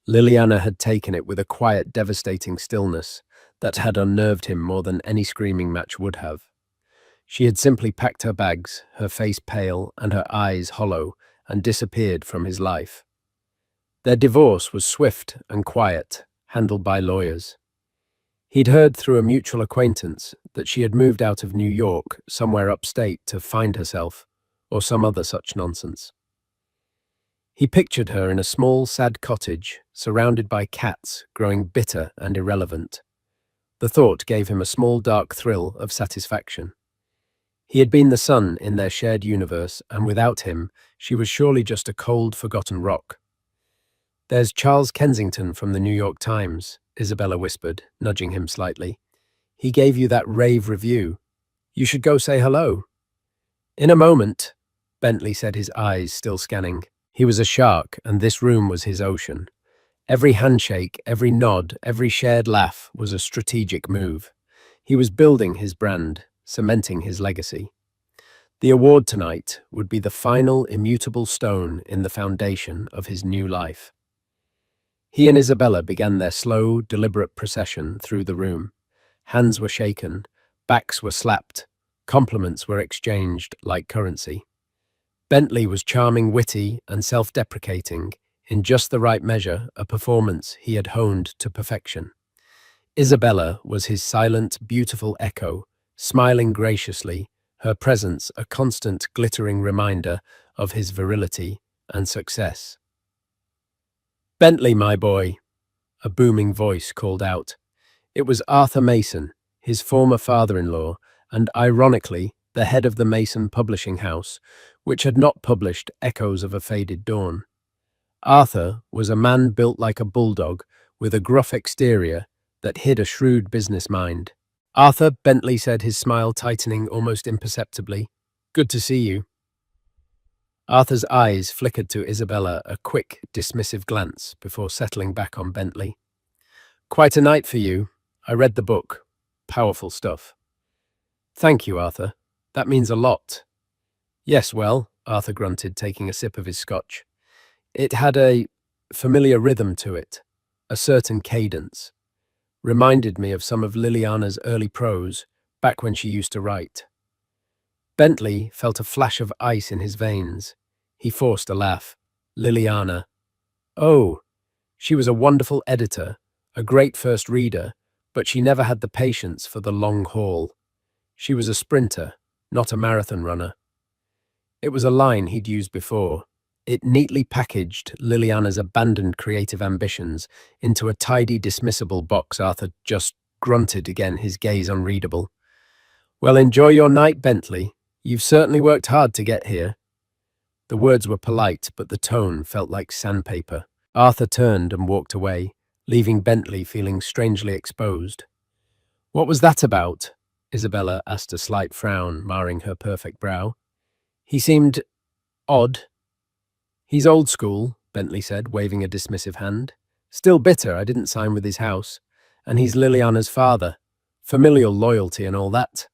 Liliana had taken it with a quiet, devastating stillness that had unnerved him more than any screaming match would have. She had simply packed her bags, her face pale and her eyes hollow, and disappeared from his life. Their divorce was swift and quiet, handled by lawyers. He'd heard through a mutual acquaintance that she had moved out of New York, somewhere upstate, to find herself, or some other such nonsense. He pictured her in a small, sad cottage, surrounded by cats, growing bitter and irrelevant. The thought gave him a small, dark thrill of satisfaction. He had been the sun in their shared universe, and without him, she was surely just a cold, forgotten rock. "There's Charles Kensington from the New York Times," Isabella whispered, nudging him slightly. "He gave you that rave review. You should go say hello." "In a moment," Bentley said, his eyes still scanning. He was a shark, and this room was his ocean. Every handshake, every nod, every shared laugh was a strategic move. He was building his brand, cementing his legacy. The award tonight would be the final immutable stone in the foundation of his new life. He and Isabella began their slow, deliberate procession through the room. Hands were shaken, backs were slapped, compliments were exchanged like currency. Bentley was charming, witty, and self-deprecating, in just the right measure, a performance he had honed to perfection. Isabella was his silent, beautiful echo, smiling graciously, her presence a constant, glittering reminder of his virility and success. "Bentley, my boy," a booming voice called out. It was Arthur Mason, his former father-in-law, and ironically, the head of the Mason publishing house, which had not published Echoes of a Faded Dawn. Arthur was a man built like a bulldog, with a gruff exterior that hid a shrewd business mind. "Arthur," Bentley said, his smile tightening almost imperceptibly. "Good to see you." Arthur's eyes flickered to Isabella, a quick, dismissive glance before settling back on Bentley. "Quite a night for you. I read the book. Powerful stuff." "Thank you, Arthur. That means a lot." "Yes, well," Arthur grunted, taking a sip of his scotch. "It had a familiar rhythm to it, a certain cadence. Reminded me of some of Liliana's early prose, back when she used to write." Bentley felt a flash of ice in his veins. He forced a laugh. "Liliana. Oh, she was a wonderful editor, a great first reader, but she never had the patience for the long haul. She was a sprinter, not a marathon runner." It was a line he'd used before. It neatly packaged Liliana's abandoned creative ambitions into a tidy, dismissible box. Arthur just grunted again, his gaze unreadable. "Well, enjoy your night, Bentley. You've certainly worked hard to get here." The words were polite, but the tone felt like sandpaper. Arthur turned and walked away, leaving Bentley feeling strangely exposed. "What was that about?" Isabella asked, a slight frown marring her perfect brow. "He seemed odd." "He's old school," Bentley said, waving a dismissive hand. "Still bitter I didn't sign with his house. And he's Liliana's father. Familial loyalty and all that."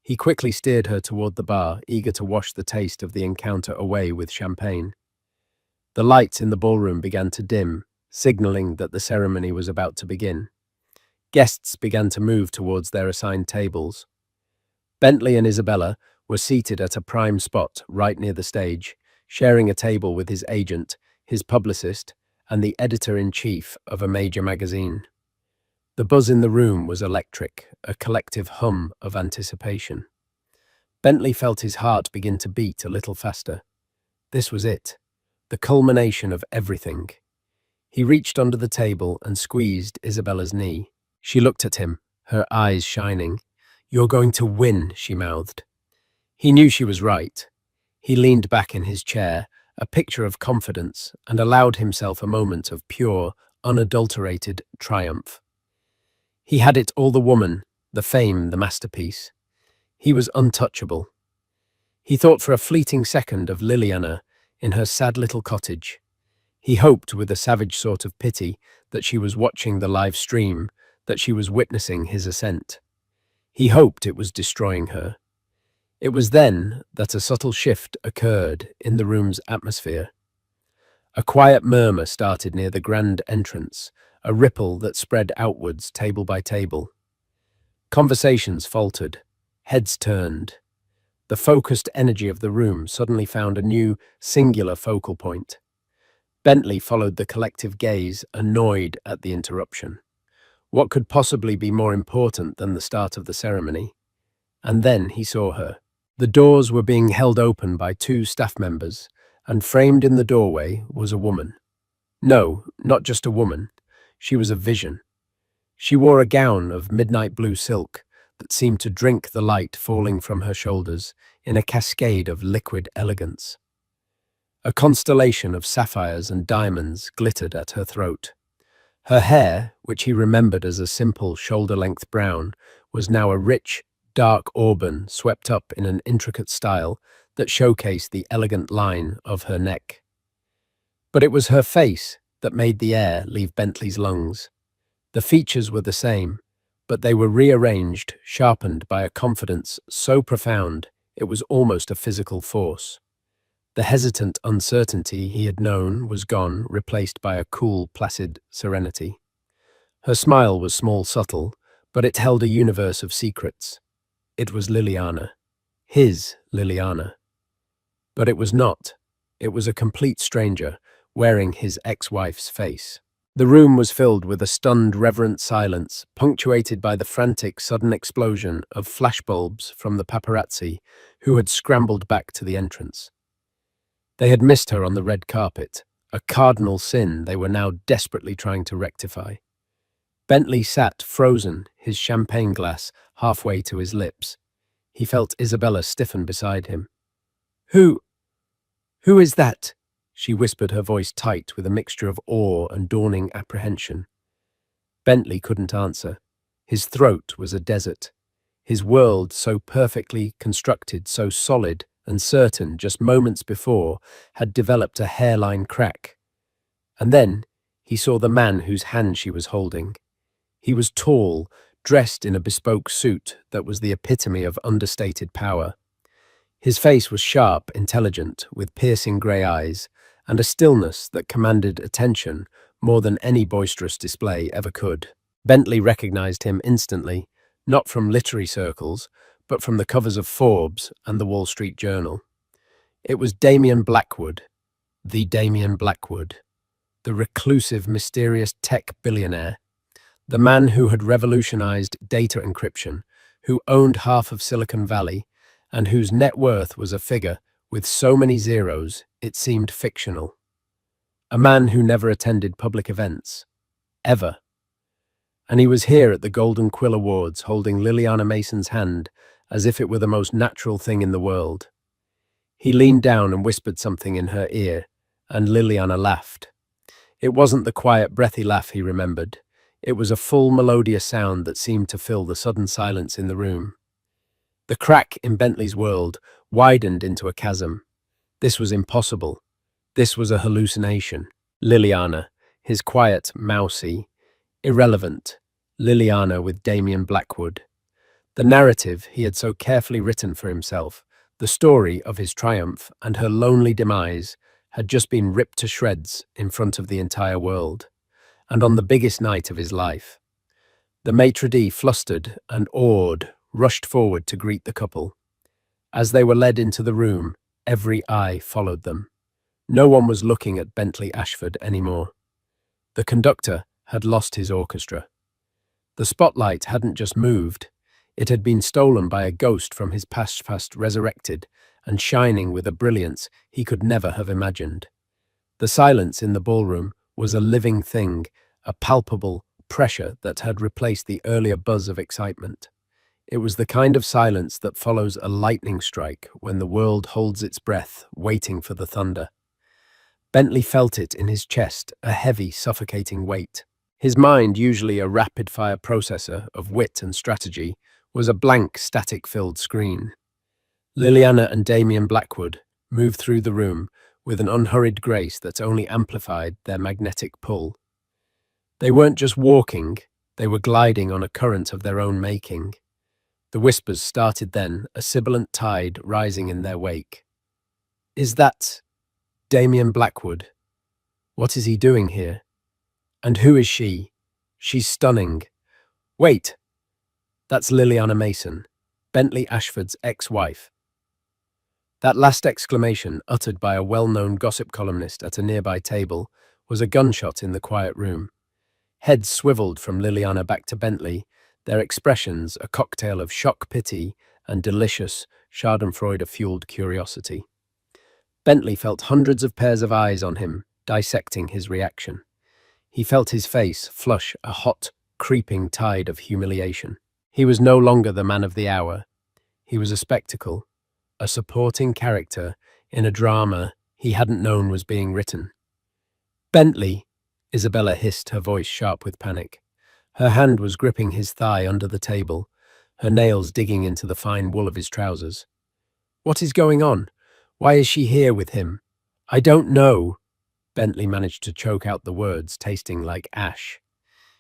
He quickly steered her toward the bar, eager to wash the taste of the encounter away with champagne. The lights in the ballroom began to dim, signaling that the ceremony was about to begin. Guests began to move towards their assigned tables. Bentley and Isabella were seated at a prime spot right near the stage, sharing a table with his agent, his publicist, and the editor-in-chief of a major magazine. The buzz in the room was electric, a collective hum of anticipation. Bentley felt his heart begin to beat a little faster. This was it, the culmination of everything. He reached under the table and squeezed Isabella's knee. She looked at him, her eyes shining. "You're going to win," she mouthed. He knew she was right. He leaned back in his chair, a picture of confidence, and allowed himself a moment of pure, unadulterated triumph. He had it all: the woman, the fame, the masterpiece. He was untouchable. He thought for a fleeting second of Liliana in her sad little cottage. He hoped with a savage sort of pity that she was watching the live stream, that she was witnessing his ascent. He hoped it was destroying her. It was then that a subtle shift occurred in the room's atmosphere. A quiet murmur started near the grand entrance, a ripple that spread outwards table by table. Conversations faltered, heads turned. The focused energy of the room suddenly found a new, singular focal point. Bentley followed the collective gaze, annoyed at the interruption. What could possibly be more important than the start of the ceremony? And then he saw her. The doors were being held open by two staff members, and framed in the doorway was a woman. No, not just a woman. She was a vision. She wore a gown of midnight blue silk that seemed to drink the light falling from her shoulders in a cascade of liquid elegance. A constellation of sapphires and diamonds glittered at her throat. Her hair, which he remembered as a simple shoulder-length brown, was now a rich, dark auburn swept up in an intricate style that showcased the elegant line of her neck. But it was her face that made the air leave Bentley's lungs. The features were the same, but they were rearranged, sharpened by a confidence so profound it was almost a physical force. The hesitant uncertainty he had known was gone, replaced by a cool, placid serenity. Her smile was small, subtle, but it held a universe of secrets. It was Liliana. His Liliana. But it was not. It was a complete stranger, wearing his ex-wife's face. The room was filled with a stunned, reverent silence, punctuated by the frantic, sudden explosion of flashbulbs from the paparazzi who had scrambled back to the entrance. They had missed her on the red carpet, a cardinal sin they were now desperately trying to rectify. Bentley sat frozen, his champagne glass halfway to his lips. He felt Isabella stiffen beside him. Who is that?" she whispered, her voice tight with a mixture of awe and dawning apprehension. Bentley couldn't answer. His throat was a desert. His world, so perfectly constructed, so solid and certain just moments before, had developed a hairline crack. And then he saw the man whose hand she was holding. He was tall, dressed in a bespoke suit that was the epitome of understated power. His face was sharp, intelligent, with piercing grey eyes, and a stillness that commanded attention more than any boisterous display ever could. Bentley recognized him instantly, not from literary circles, but from the covers of Forbes and the Wall Street Journal. It was Damien Blackwood, the Damien Blackwood, the reclusive, mysterious tech billionaire, the man who had revolutionized data encryption, who owned half of Silicon Valley, and whose net worth was a figure with so many zeros it seemed fictional. A man who never attended public events. Ever. And he was here at the Golden Quill Awards holding Liliana Mason's hand as if it were the most natural thing in the world. He leaned down and whispered something in her ear, and Liliana laughed. It wasn't the quiet, breathy laugh he remembered. It was a full, melodious sound that seemed to fill the sudden silence in the room. The crack in Bentley's world widened into a chasm. This was impossible. This was a hallucination. Liliana, his quiet, mousy, irrelevant Liliana with Damien Blackwood. The narrative he had so carefully written for himself, the story of his triumph and her lonely demise, had just been ripped to shreds in front of the entire world, and on the biggest night of his life. The maitre d', flustered and awed, rushed forward to greet the couple. As they were led into the room, every eye followed them. No one was looking at Bentley Ashford anymore. The conductor had lost his orchestra. The spotlight hadn't just moved, it had been stolen by a ghost from his past resurrected and shining with a brilliance he could never have imagined. The silence in the ballroom was a living thing, a palpable pressure that had replaced the earlier buzz of excitement. It was the kind of silence that follows a lightning strike when the world holds its breath, waiting for the thunder. Bentley felt it in his chest, a heavy, suffocating weight. His mind, usually a rapid-fire processor of wit and strategy, was a blank, static-filled screen. Liliana and Damien Blackwood moved through the room with an unhurried grace that only amplified their magnetic pull. They weren't just walking, they were gliding on a current of their own making. The whispers started then, a sibilant tide rising in their wake. "Is that Damien Blackwood? What is he doing here? And who is she? She's stunning. Wait, that's Liliana Mason, Bentley Ashford's ex-wife." That last exclamation, uttered by a well-known gossip columnist at a nearby table, was a gunshot in the quiet room. Heads swiveled from Liliana back to Bentley, their expressions a cocktail of shock pity and delicious schadenfreude-fueled curiosity. Bentley felt hundreds of pairs of eyes on him, dissecting his reaction. He felt his face flush a hot, creeping tide of humiliation. He was no longer the man of the hour. He was a spectacle, a supporting character in a drama he hadn't known was being written. "Bentley," Isabella hissed, her voice sharp with panic. Her hand was gripping his thigh under the table, her nails digging into the fine wool of his trousers. "What is going on? Why is she here with him?" "I don't know." Bentley managed to choke out the words, tasting like ash.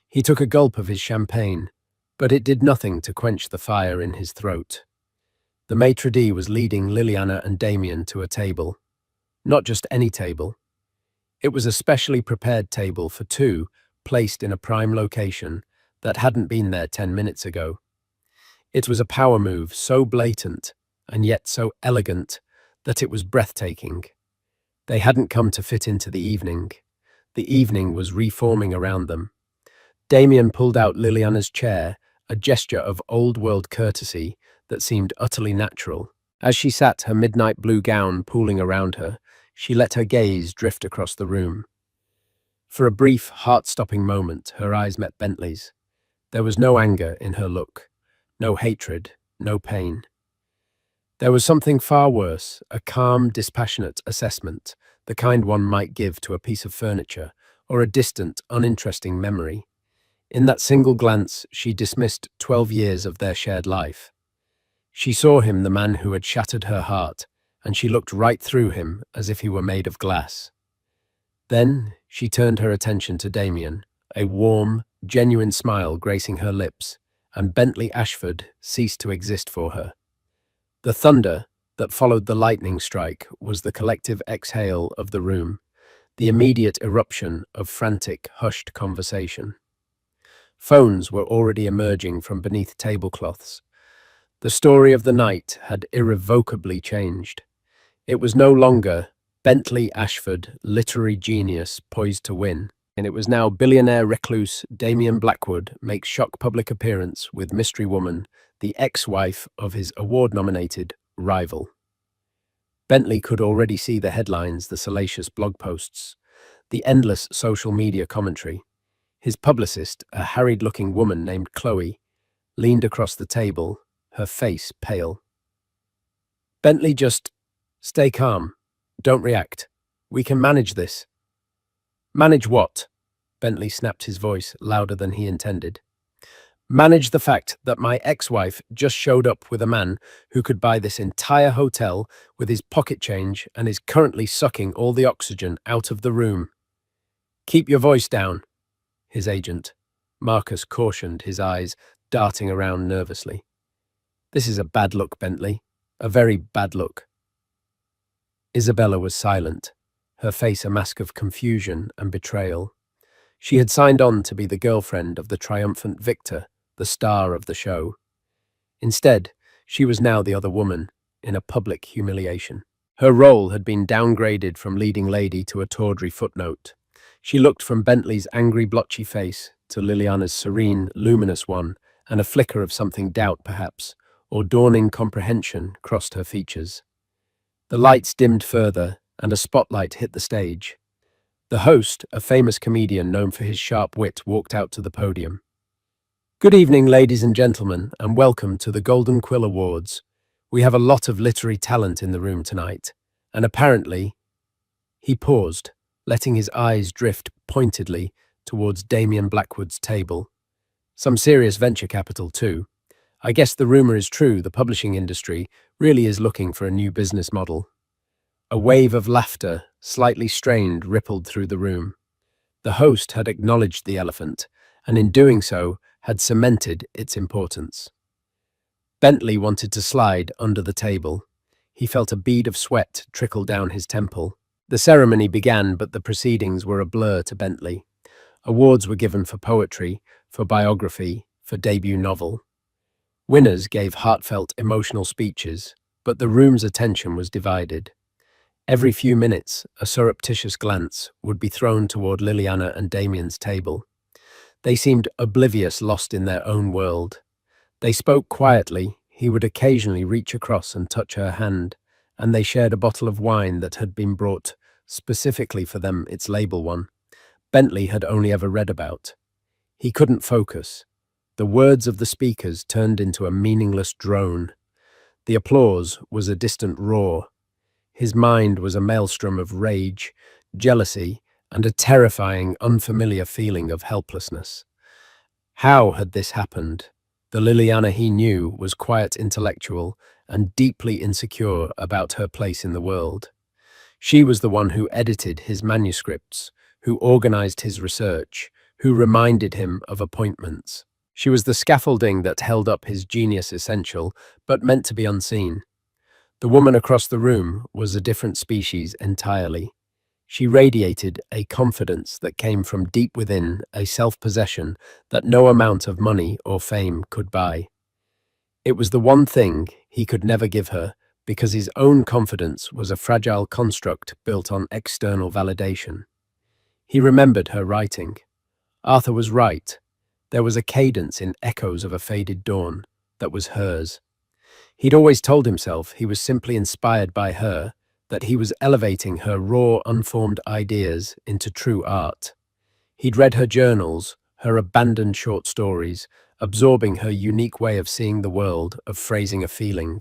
He took a gulp of his champagne, but it did nothing to quench the fire in his throat. The maitre d' was leading Liliana and Damien to a table. Not just any table. It was a specially prepared table for two, placed in a prime location that hadn't been there 10 minutes ago. It was a power move so blatant and yet so elegant that it was breathtaking. They hadn't come to fit into the evening. The evening was reforming around them. Damien pulled out Liliana's chair, a gesture of old-world courtesy that seemed utterly natural. As she sat, her midnight blue gown pooling around her, she let her gaze drift across the room. For a brief, heart-stopping moment, her eyes met Bentley's. There was no anger in her look, no hatred, no pain. There was something far worse, a calm, dispassionate assessment, the kind one might give to a piece of furniture or a distant, uninteresting memory. In that single glance, she dismissed 12 years of their shared life. She saw him, the man who had shattered her heart, and she looked right through him as if he were made of glass. Then she turned her attention to Damien, a warm, genuine smile gracing her lips, and Bentley Ashford ceased to exist for her. The thunder that followed the lightning strike was the collective exhale of the room, the immediate eruption of frantic, hushed conversation. Phones were already emerging from beneath tablecloths. The story of the night had irrevocably changed. It was no longer Bentley Ashford, literary genius, poised to win, and it was now billionaire recluse Damien Blackwood makes shock public appearance with mystery woman, the ex-wife of his award-nominated rival. Bentley could already see the headlines, the salacious blog posts, the endless social media commentary. His publicist, a harried-looking woman named Chloe, leaned across the table, her face pale. "Bentley, just stay calm. Don't react. We can manage this." "Manage what?" Bentley snapped, his voice louder than he intended. "Manage the fact that my ex-wife just showed up with a man who could buy this entire hotel with his pocket change and is currently sucking all the oxygen out of the room." "Keep your voice down," his agent, Marcus, cautioned, his eyes darting around nervously. "This is a bad look, Bentley. A very bad look." Isabella was silent, her face a mask of confusion and betrayal. She had signed on to be the girlfriend of the triumphant victor, the star of the show. Instead, she was now the other woman, in a public humiliation. Her role had been downgraded from leading lady to a tawdry footnote. She looked from Bentley's angry, blotchy face to Liliana's serene, luminous one, and a flicker of something doubt, perhaps, or dawning comprehension crossed her features. The lights dimmed further, and a spotlight hit the stage. The host, a famous comedian known for his sharp wit, walked out to the podium. Good evening, ladies and gentlemen, and welcome to the Golden Quill Awards. We have a lot of literary talent in the room tonight, and apparently... He paused, letting his eyes drift pointedly towards Damien Blackwood's table. Some serious venture capital, too. I guess the rumor is true, the publishing industry really is looking for a new business model. A wave of laughter, slightly strained, rippled through the room. The host had acknowledged the elephant, and in doing so, had cemented its importance. Bentley wanted to slide under the table. He felt a bead of sweat trickle down his temple. The ceremony began, but the proceedings were a blur to Bentley. Awards were given for poetry, for biography, for debut novel. Winners gave heartfelt, emotional speeches, but the room's attention was divided. Every few minutes, a surreptitious glance would be thrown toward Liliana and Damien's table. They seemed oblivious, lost in their own world. They spoke quietly. He would occasionally reach across and touch her hand, and they shared a bottle of wine that had been brought specifically for them, its label one. Bentley had only ever read about. He couldn't focus. The words of the speakers turned into a meaningless drone. The applause was a distant roar. His mind was a maelstrom of rage, jealousy, and a terrifying, unfamiliar feeling of helplessness. How had this happened? The Liliana he knew was quiet, intellectual, and deeply insecure about her place in the world. She was the one who edited his manuscripts, who organized his research, who reminded him of appointments. She was the scaffolding that held up his genius essential, but meant to be unseen. The woman across the room was a different species entirely. She radiated a confidence that came from deep within, a self-possession that no amount of money or fame could buy. It was the one thing he could never give her, because his own confidence was a fragile construct built on external validation. He remembered her writing. Arthur was right. There was a cadence in echoes of a faded dawn that was hers. He'd always told himself he was simply inspired by her, that he was elevating her raw, unformed ideas into true art. He'd read her journals, her abandoned short stories, absorbing her unique way of seeing the world, of phrasing a feeling.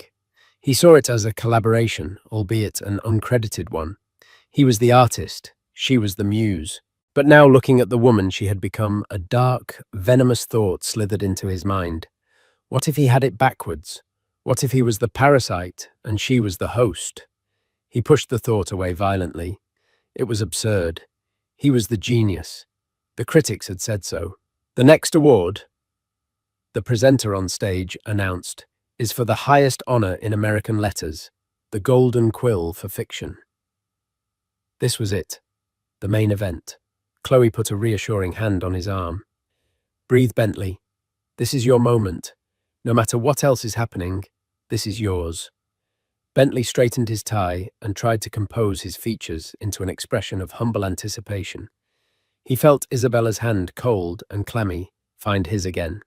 He saw it as a collaboration, albeit an uncredited one. He was the artist, she was the muse. But now, looking at the woman she had become, a dark, venomous thought slithered into his mind. What if he had it backwards? What if he was the parasite and she was the host? He pushed the thought away violently. It was absurd. He was the genius. The critics had said so. The next award, the presenter on stage announced, is for the highest honor in American letters, the Golden Quill for fiction. This was it, the main event. Chloe put a reassuring hand on his arm. Breathe, Bentley. This is your moment. No matter what else is happening, this is yours. Bentley straightened his tie and tried to compose his features into an expression of humble anticipation. He felt Isabella's hand, cold and clammy, find his again.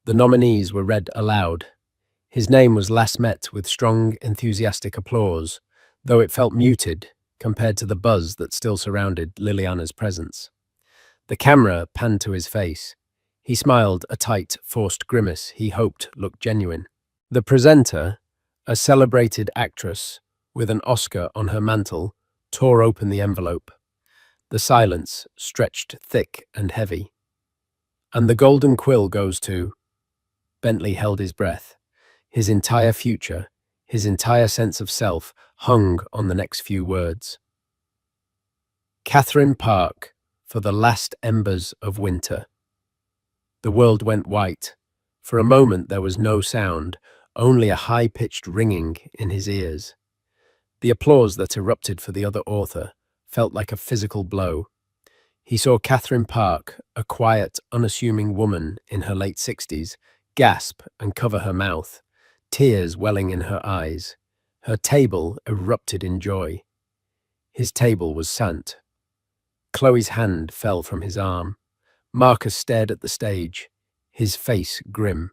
The nominees were read aloud. His name was last met with strong, enthusiastic applause, though it felt muted compared to the buzz that still surrounded Liliana's presence. The camera panned to his face. He smiled, a tight, forced grimace he hoped looked genuine. The presenter, a celebrated actress with an Oscar on her mantle, tore open the envelope. The silence stretched thick and heavy. And the Golden Quill goes to... Bentley held his breath. His entire future, his entire sense of self, hung on the next few words. Catherine Park, for the last embers of winter. The world went white. For a moment there was no sound, only a high-pitched ringing in his ears. The applause that erupted for the other author felt like a physical blow. He saw Catherine Park, a quiet, unassuming woman in her late 60s, gasp and cover her mouth, tears welling in her eyes. Her table erupted in joy. His table was Sant. Chloe's hand fell from his arm. Marcus stared at the stage, his face grim.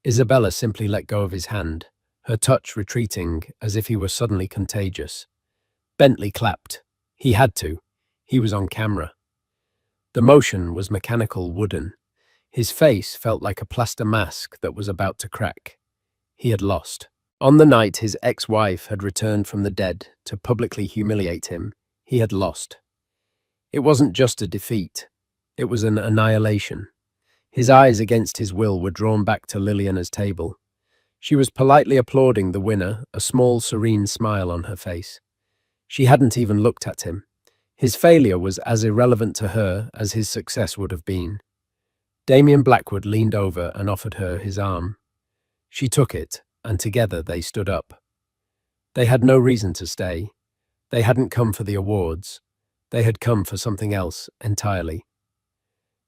Isabella simply let go of his hand, her touch retreating as if he were suddenly contagious. Bentley clapped. He had to. He was on camera. The motion was mechanical, wooden. His face felt like a plaster mask that was about to crack. He had lost. On the night his ex-wife had returned from the dead to publicly humiliate him, he had lost. It wasn't just a defeat. It was an annihilation. His eyes against his will were drawn back to Liliana's table. She was politely applauding the winner, a small, serene smile on her face. She hadn't even looked at him. His failure was as irrelevant to her as his success would have been. Damien Blackwood leaned over and offered her his arm. She took it, and together they stood up. They had no reason to stay. They hadn't come for the awards. They had come for something else entirely.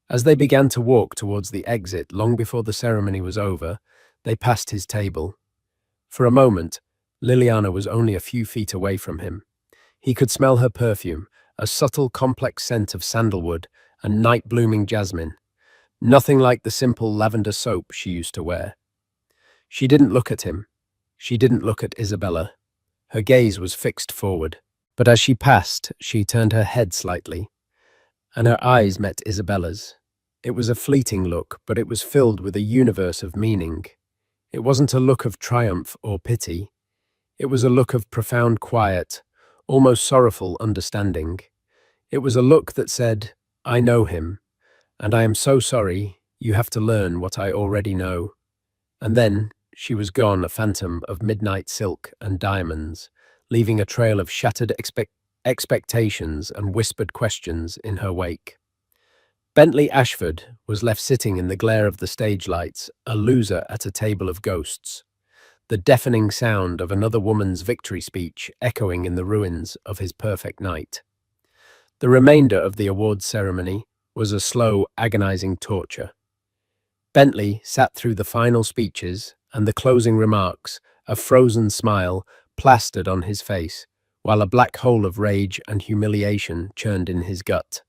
As they began to walk towards the exit long before the ceremony was over, they passed his table. For a moment, Liliana was only a few feet away from him. He could smell her perfume, a subtle, complex scent of sandalwood and night-blooming jasmine. Nothing like the simple lavender soap she used to wear. She didn't look at him. She didn't look at Isabella. Her gaze was fixed forward. But as she passed, she turned her head slightly, and her eyes met Isabella's. It was a fleeting look, but it was filled with a universe of meaning. It wasn't a look of triumph or pity. It was a look of profound quiet, almost sorrowful understanding. It was a look that said, "I know him, and I am so sorry you have to learn what I already know." And then she was gone, a phantom of midnight silk and diamonds, leaving a trail of shattered expectations and whispered questions in her wake. Bentley Ashford was left sitting in the glare of the stage lights, a loser at a table of ghosts, the deafening sound of another woman's victory speech echoing in the ruins of his perfect night. The remainder of the awards ceremony was a slow, agonizing torture. Bentley sat through the final speeches and the closing remarks, a frozen smile plastered on his face, while a black hole of rage and humiliation churned in his gut.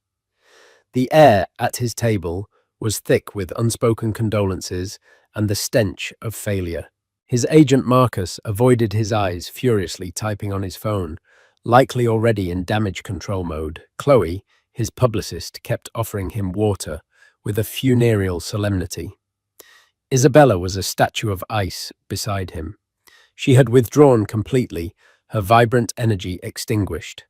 The air at his table was thick with unspoken condolences and the stench of failure. His agent Marcus avoided his eyes, furiously typing on his phone, likely already in damage control mode. Chloe, his publicist, kept offering him water with a funereal solemnity. Isabella was a statue of ice beside him. She had withdrawn completely, her vibrant energy extinguished.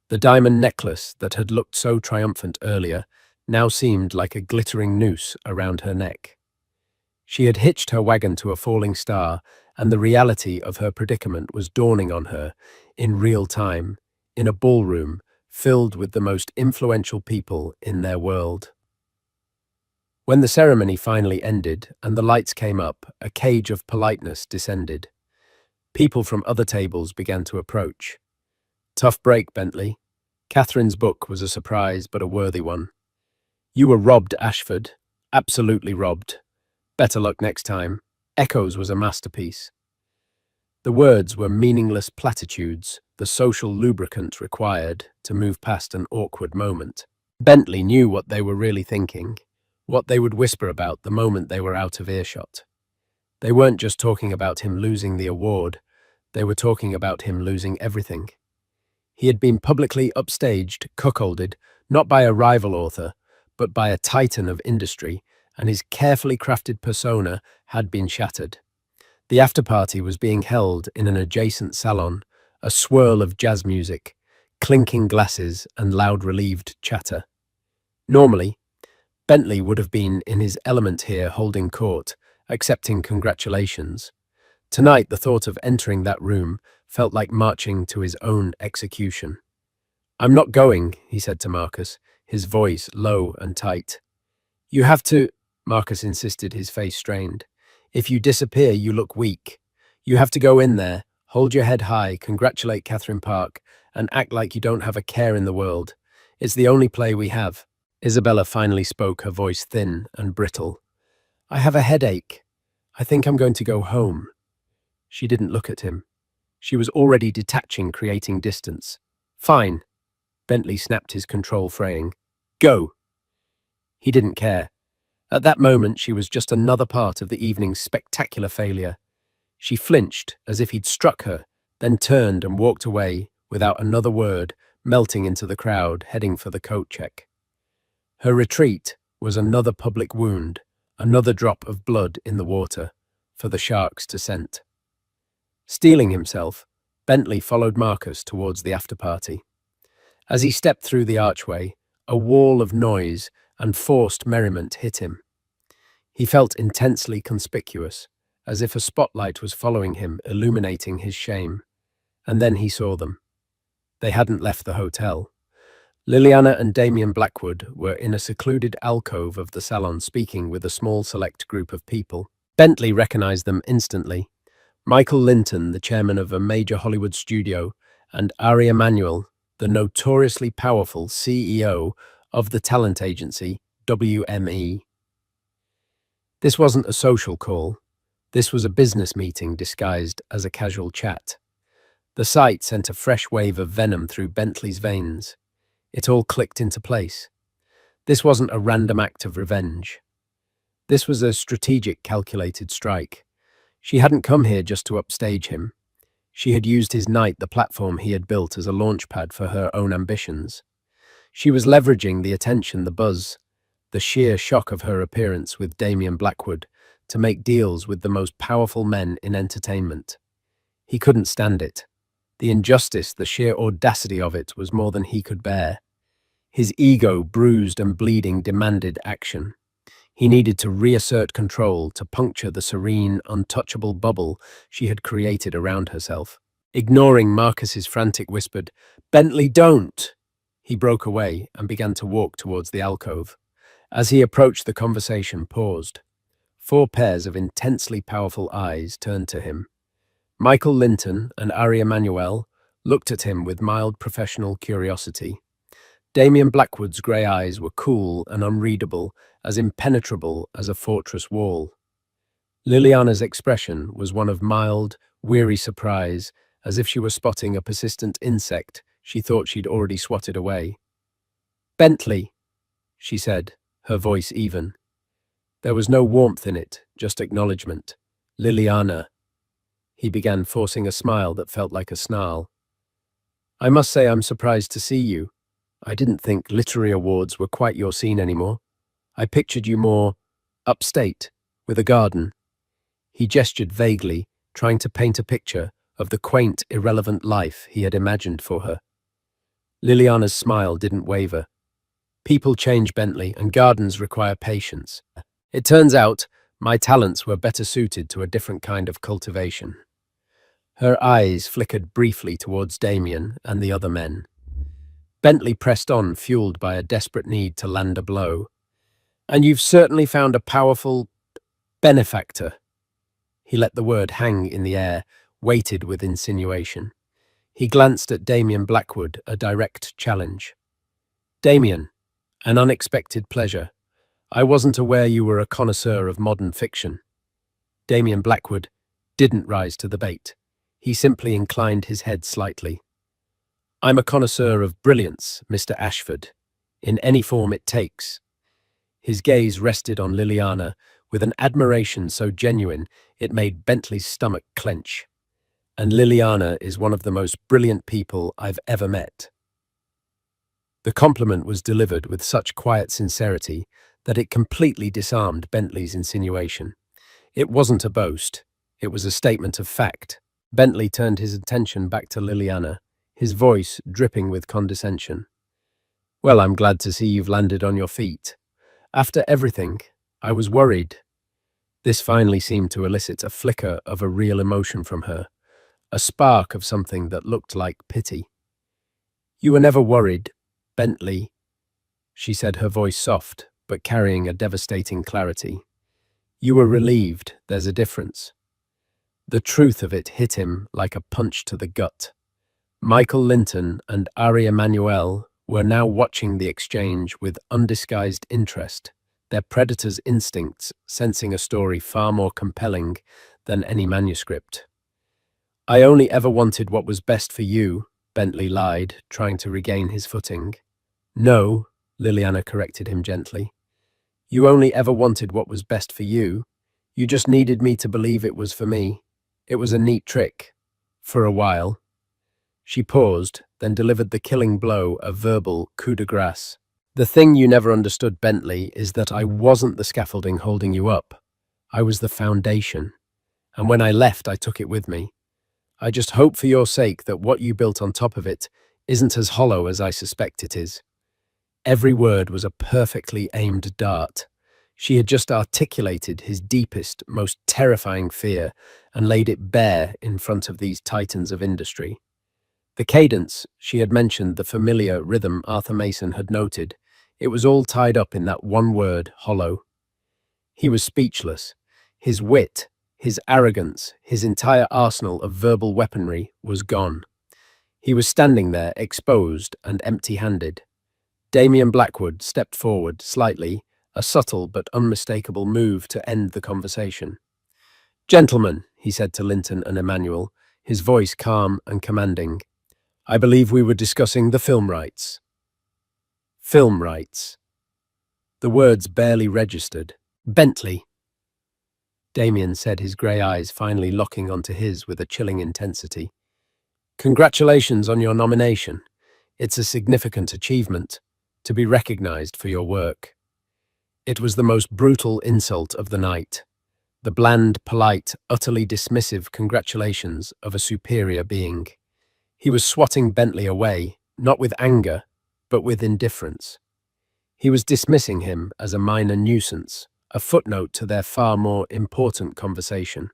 The diamond necklace that had looked so triumphant earlier now seemed like a glittering noose around her neck. She had hitched her wagon to a falling star, and the reality of her predicament was dawning on her in real time, in a ballroom filled with the most influential people in their world. When the ceremony finally ended and the lights came up, a cage of politeness descended. People from other tables began to approach. "Tough break, Bentley. Catherine's book was a surprise, but a worthy one. You were robbed, Ashford. Absolutely robbed. Better luck next time. Echoes was a masterpiece." The words were meaningless platitudes, the social lubricant required to move past an awkward moment. Bentley knew what they were really thinking, what they would whisper about the moment they were out of earshot. They weren't just talking about him losing the award, they were talking about him losing everything. He had been publicly upstaged, cuckolded, not by a rival author, but by a titan of industry, and his carefully crafted persona had been shattered. The after-party was being held in an adjacent salon, a swirl of jazz music, clinking glasses, and loud relieved chatter. Normally, Bentley would have been in his element here holding court, accepting congratulations. Tonight, the thought of entering that room felt like marching to his own execution. "I'm not going," he said to Marcus, his voice low and tight. "You have to," Marcus insisted, his face strained. "If you disappear, you look weak. You have to go in there, hold your head high, congratulate Catherine Park, and act like you don't have a care in the world. It's the only play we have. Isabella finally spoke, her voice thin and brittle. I have a headache. I think I'm going to go home. She didn't look at him. She was already detaching, creating distance. Fine. Bentley snapped his control, fraying. Go. He didn't care. At that moment, she was just another part of the evening's spectacular failure. She flinched as if he'd struck her, then turned and walked away without another word, melting into the crowd, heading for the coat check. Her retreat was another public wound, another drop of blood in the water for the sharks to scent. Steeling himself, Bentley followed Marcus towards the after-party. As he stepped through the archway, a wall of noise and forced merriment hit him. He felt intensely conspicuous, as if a spotlight was following him, illuminating his shame. And then he saw them. They hadn't left the hotel. Liliana and Damien Blackwood were in a secluded alcove of the salon, speaking with a small select group of people. Bentley recognized them instantly. Michael Linton, the chairman of a major Hollywood studio, and Ari Emanuel, the notoriously powerful CEO of the talent agency WME. This wasn't a social call. This was a business meeting disguised as a casual chat. The sight sent a fresh wave of venom through Bentley's veins. It all clicked into place. This wasn't a random act of revenge. This was a strategic, calculated strike. She hadn't come here just to upstage him. She had used his night, the platform he had built, as a launchpad for her own ambitions. She was leveraging the attention, the buzz, the sheer shock of her appearance with Damien Blackwood to make deals with the most powerful men in entertainment. He couldn't stand it. The injustice, the sheer audacity of it was more than he could bear. His ego, bruised and bleeding, demanded action. He needed to reassert control, to puncture the serene, untouchable bubble she had created around herself. Ignoring Marcus's frantic whispered, "Bentley, don't!" He broke away and began to walk towards the alcove. As he approached, the conversation paused. 4 pairs of intensely powerful eyes turned to him. Michael Linton and Ari Emanuel looked at him with mild professional curiosity. Damien Blackwood's grey eyes were cool and unreadable, as impenetrable as a fortress wall. Liliana's expression was one of mild, weary surprise, as if she were spotting a persistent insect she thought she'd already swatted away. "Bentley," she said, her voice even. There was no warmth in it, just acknowledgement. "Liliana." He began, forcing a smile that felt like a snarl. "I must say I'm surprised to see you. I didn't think literary awards were quite your scene anymore. I pictured you more upstate, with a garden." He gestured vaguely, trying to paint a picture of the quaint, irrelevant life he had imagined for her. Liliana's smile didn't waver. "People change, Bentley, and gardens require patience. It turns out my talents were better suited to a different kind of cultivation." Her eyes flickered briefly towards Damien and the other men. Bentley pressed on, fueled by a desperate need to land a blow. "And you've certainly found a powerful benefactor." He let the word hang in the air, weighted with insinuation. He glanced at Damien Blackwood, a direct challenge. "Damien, an unexpected pleasure. I wasn't aware you were a connoisseur of modern fiction." Damien Blackwood didn't rise to the bait. He simply inclined his head slightly. "I'm a connoisseur of brilliance, Mr. Ashford, in any form it takes." His gaze rested on Liliana with an admiration so genuine it made Bentley's stomach clench. "And Liliana is one of the most brilliant people I've ever met." The compliment was delivered with such quiet sincerity that it completely disarmed Bentley's insinuation. It wasn't a boast. It was a statement of fact. Bentley turned his attention back to Liliana, his voice dripping with condescension. "Well, I'm glad to see you've landed on your feet. After everything, I was worried." This finally seemed to elicit a flicker of a real emotion from her, a spark of something that looked like pity. "You were never worried, Bentley," she said, her voice soft, but carrying a devastating clarity. "You were relieved. There's a difference." The truth of it hit him like a punch to the gut. Michael Linton and Ari Emanuel were now watching the exchange with undisguised interest, their predator's instincts sensing a story far more compelling than any manuscript. "I only ever wanted what was best for you," Bentley lied, trying to regain his footing. "No," Liliana corrected him gently. "You only ever wanted what was best for you. You just needed me to believe it was for me. It was a neat trick. For a while." She paused, then delivered the killing blow, a verbal coup de grace. "The thing you never understood, Bentley, is that I wasn't the scaffolding holding you up. I was the foundation. And when I left, I took it with me. I just hope for your sake that what you built on top of it isn't as hollow as I suspect it is." Every word was a perfectly aimed dart. She had just articulated his deepest, most terrifying fear and laid it bare in front of these titans of industry. The cadence, she had mentioned the familiar rhythm Arthur Mason had noted. It was all tied up in that one word, hollow. He was speechless. His wit, his arrogance, his entire arsenal of verbal weaponry was gone. He was standing there, exposed and empty-handed. Damian Blackwood stepped forward slightly, a subtle but unmistakable move to end the conversation. "Gentlemen," he said to Linton and Emmanuel, his voice calm and commanding, "I believe we were discussing the film rights." Film rights. The words barely registered. "Bentley," Damien said, his grey eyes finally locking onto his with a chilling intensity. "Congratulations on your nomination. It's a significant achievement, to be recognized for your work." It was the most brutal insult of the night. The bland, polite, utterly dismissive congratulations of a superior being. He was swatting Bentley away, not with anger, but with indifference. He was dismissing him as a minor nuisance, a footnote to their far more important conversation.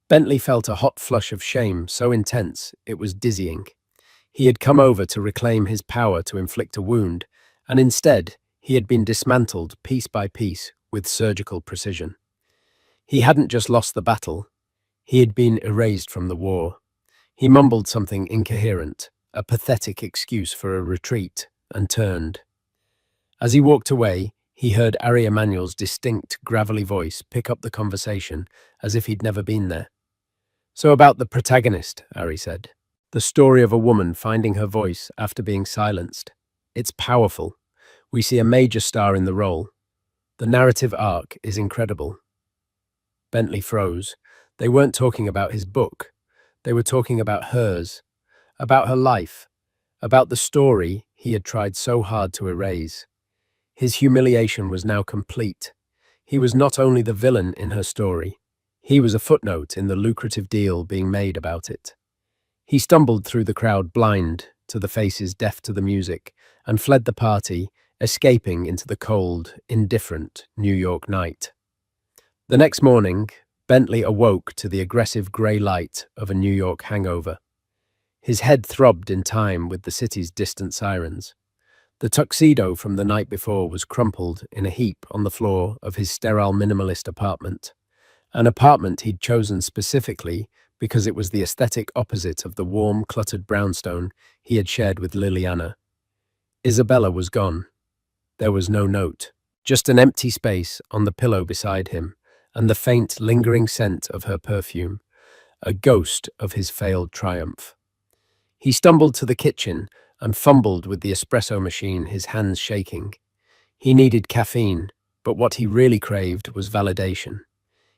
Bentley felt a hot flush of shame so intense it was dizzying. He had come over to reclaim his power to inflict a wound, and instead he had been dismantled piece by piece with surgical precision. He hadn't just lost the battle, he had been erased from the war. He mumbled something incoherent, a pathetic excuse for a retreat, and turned. As he walked away, he heard Ari Emanuel's distinct, gravelly voice pick up the conversation as if he'd never been there. "So about the protagonist," Ari said. "The story of a woman finding her voice after being silenced. It's powerful. We see a major star in the role. The narrative arc is incredible." Bentley froze. They weren't talking about his book. They were talking about hers, about her life, about the story he had tried so hard to erase. His humiliation was now complete. He was not only the villain in her story, he was a footnote in the lucrative deal being made about it. He stumbled through the crowd blind to the faces deaf to the music and fled the party, escaping into the cold, indifferent New York night. The next morning, Bentley awoke to the aggressive grey light of a New York hangover. His head throbbed in time with the city's distant sirens. The tuxedo from the night before was crumpled in a heap on the floor of his sterile minimalist apartment, an apartment he'd chosen specifically because it was the aesthetic opposite of the warm, cluttered brownstone he had shared with Liliana. Isabella was gone. There was no note, just an empty space on the pillow beside him, and the faint, lingering scent of her perfume, a ghost of his failed triumph. He stumbled to the kitchen and fumbled with the espresso machine, his hands shaking. He needed caffeine, but what he really craved was validation.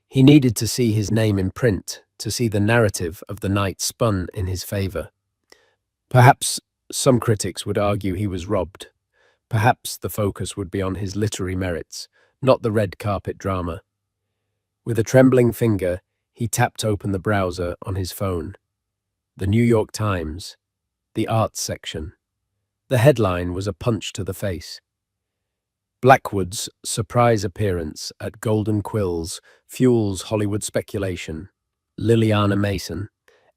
He needed to see his name in print, to see the narrative of the night spun in his favor. Perhaps some critics would argue he was robbed. Perhaps the focus would be on his literary merits, not the red carpet drama. With a trembling finger, he tapped open the browser on his phone. The New York Times, the arts section. The headline was a punch to the face. Blackwood's surprise appearance at Golden Quills fuels Hollywood speculation. Liliana Mason,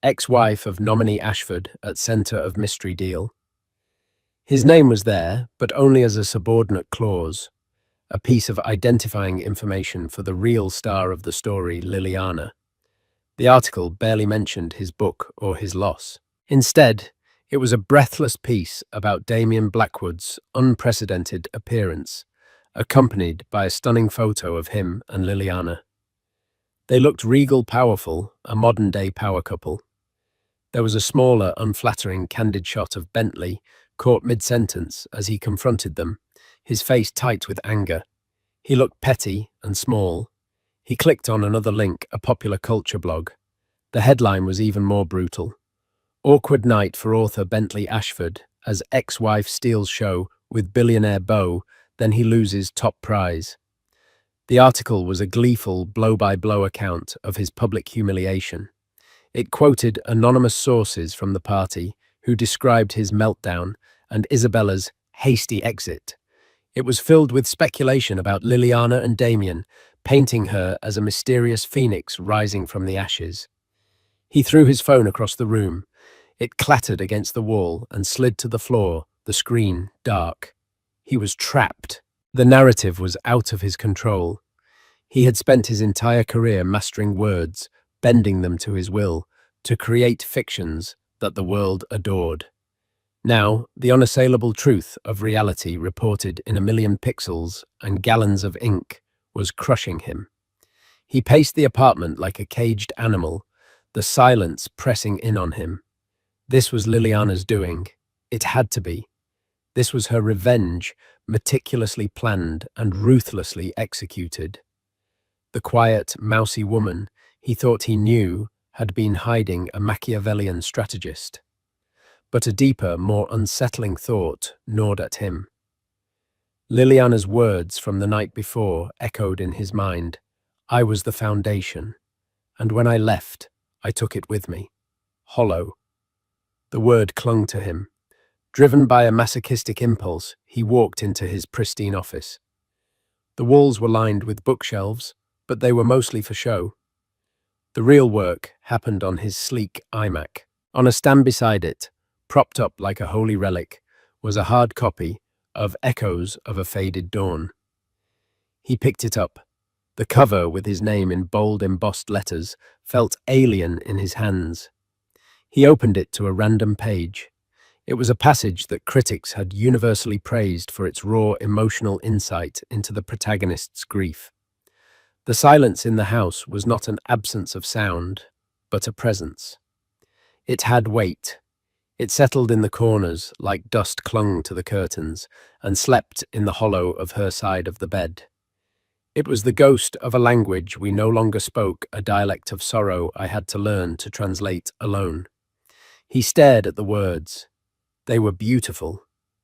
ex-wife of nominee Ashford at center of mystery deal. His name was there, but only as a subordinate clause, a piece of identifying information for the real star of the story, Liliana. The article barely mentioned his book or his loss. Instead, It was a breathless piece about Damien Blackwood's unprecedented appearance, accompanied by a stunning photo of him and Liliana. They looked regal powerful, a modern-day power couple. There was a smaller, unflattering, candid shot of Bentley, caught mid-sentence as he confronted them, his face tight with anger. He looked petty and small. He clicked on another link, a popular culture blog. The headline was even more brutal. Awkward night for author Bentley Ashford as ex-wife steals show with billionaire beau, then he loses top prize. The article was a gleeful blow-by-blow account of his public humiliation. It quoted anonymous sources from the party who described his meltdown and Isabella's hasty exit. It was filled with speculation about Liliana and Damien, painting her as a mysterious phoenix rising from the ashes. He threw his phone across the room. It clattered against the wall and slid to the floor, the screen dark. He was trapped. The narrative was out of his control. He had spent his entire career mastering words, bending them to his will, to create fictions that the world adored. Now, the unassailable truth of reality reported in a million pixels and gallons of ink was crushing him. He paced the apartment like a caged animal, the silence pressing in on him. This was Liliana's doing. It had to be. This was her revenge, meticulously planned and ruthlessly executed. The quiet, mousy woman he thought he knew had been hiding a Machiavellian strategist. But a deeper, more unsettling thought gnawed at him. Liliana's words from the night before echoed in his mind. I was the foundation, and when I left, I took it with me. Hollow. The word clung to him. Driven by a masochistic impulse, he walked into his pristine office. The walls were lined with bookshelves, but they were mostly for show. The real work happened on his sleek iMac. On a stand beside it, propped up like a holy relic, was a hard copy of Echoes of a Faded Dawn. He picked it up. The cover, with his name in bold embossed letters, felt alien in his hands. He opened it to a random page. It was a passage that critics had universally praised for its raw emotional insight into the protagonist's grief. The silence in the house was not an absence of sound, but a presence. It had weight. It settled in the corners like dust clung to the curtains and slept in the hollow of her side of the bed. It was the ghost of a language we no longer spoke, a dialect of sorrow I had to learn to translate alone. He stared at the words. They were beautiful,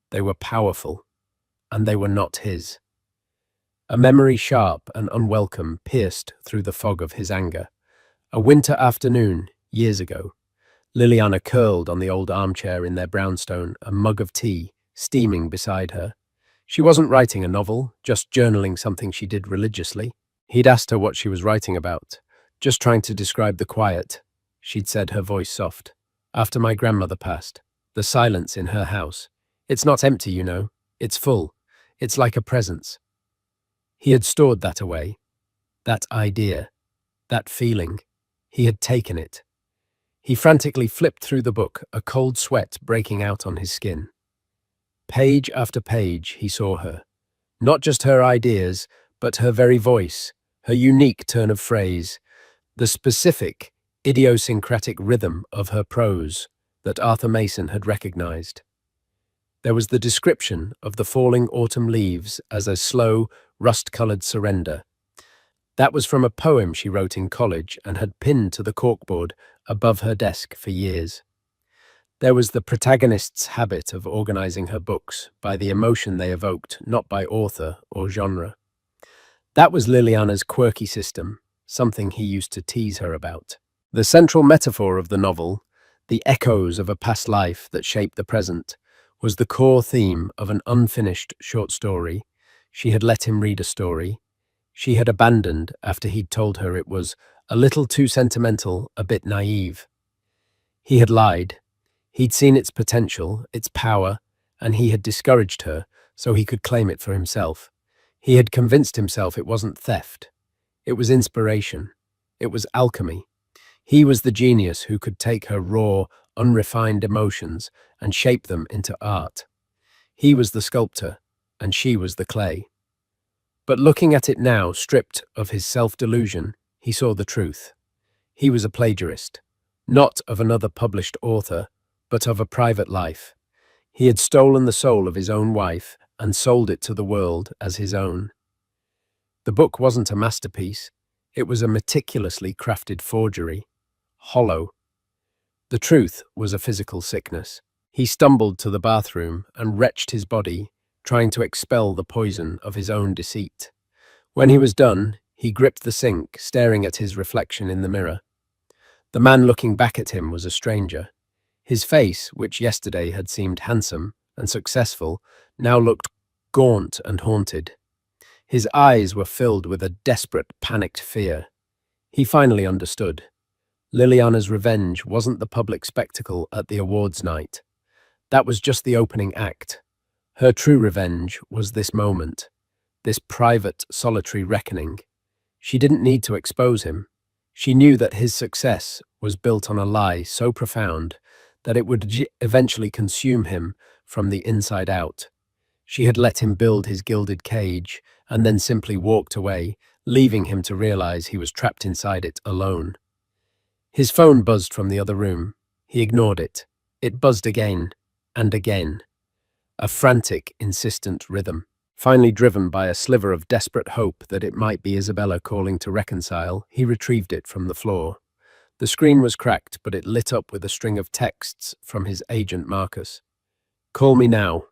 they were powerful, and they were not his. A memory sharp and unwelcome pierced through the fog of his anger. A winter afternoon, years ago. Liliana curled on the old armchair in their brownstone, a mug of tea steaming beside her. She wasn't writing a novel, just journaling something she did religiously. He'd asked her what she was writing about. Just trying to describe the quiet, she'd said, her voice soft. After my grandmother passed, the silence in her house. It's not empty, you know. It's full. It's like a presence. He had stored that away. That idea. That feeling. He had taken it. He frantically flipped through the book, a cold sweat breaking out on his skin. Page after page, he saw her. Not just her ideas, but her very voice, her unique turn of phrase, the specific, idiosyncratic rhythm of her prose that Arthur Mason had recognized. There was the description of the falling autumn leaves as a slow, rust-colored surrender. That was from a poem she wrote in college and had pinned to the corkboard above her desk for years. There was the protagonist's habit of organizing her books by the emotion they evoked, not by author or genre. That was Liliana's quirky system, something he used to tease her about. The central metaphor of the novel, the echoes of a past life that shaped the present, was the core theme of an unfinished short story. She had let him read a story. She had abandoned after he'd told her it was a little too sentimental, a bit naive. He had lied. He'd seen its potential, its power, and he had discouraged her so he could claim it for himself. He had convinced himself it wasn't theft. It was inspiration. It was alchemy. He was the genius who could take her raw, unrefined emotions and shape them into art. He was the sculptor, and she was the clay. But looking at it now, stripped of his self-delusion, he saw the truth. He was a plagiarist, not of another published author, but of a private life. He had stolen the soul of his own wife and sold it to the world as his own. The book wasn't a masterpiece. It was a meticulously crafted forgery, hollow. The truth was a physical sickness. He stumbled to the bathroom and wrenched his body, trying to expel the poison of his own deceit. When he was done, he gripped the sink, staring at his reflection in the mirror. The man looking back at him was a stranger. His face, which yesterday had seemed handsome and successful, now looked gaunt and haunted. His eyes were filled with a desperate, panicked fear. He finally understood. Liliana's revenge wasn't the public spectacle at the awards night. That was just the opening act. Her true revenge was this moment, this private, solitary reckoning. She didn't need to expose him. She knew that his success was built on a lie so profound that it would eventually consume him from the inside out. She had let him build his gilded cage and then simply walked away, leaving him to realize he was trapped inside it alone. His phone buzzed from the other room. He ignored it. It buzzed again and again. A frantic, insistent rhythm. Finally driven by a sliver of desperate hope that it might be Isabella calling to reconcile, he retrieved it from the floor. The screen was cracked, but it lit up with a string of texts from his agent Marcus. "Call me now.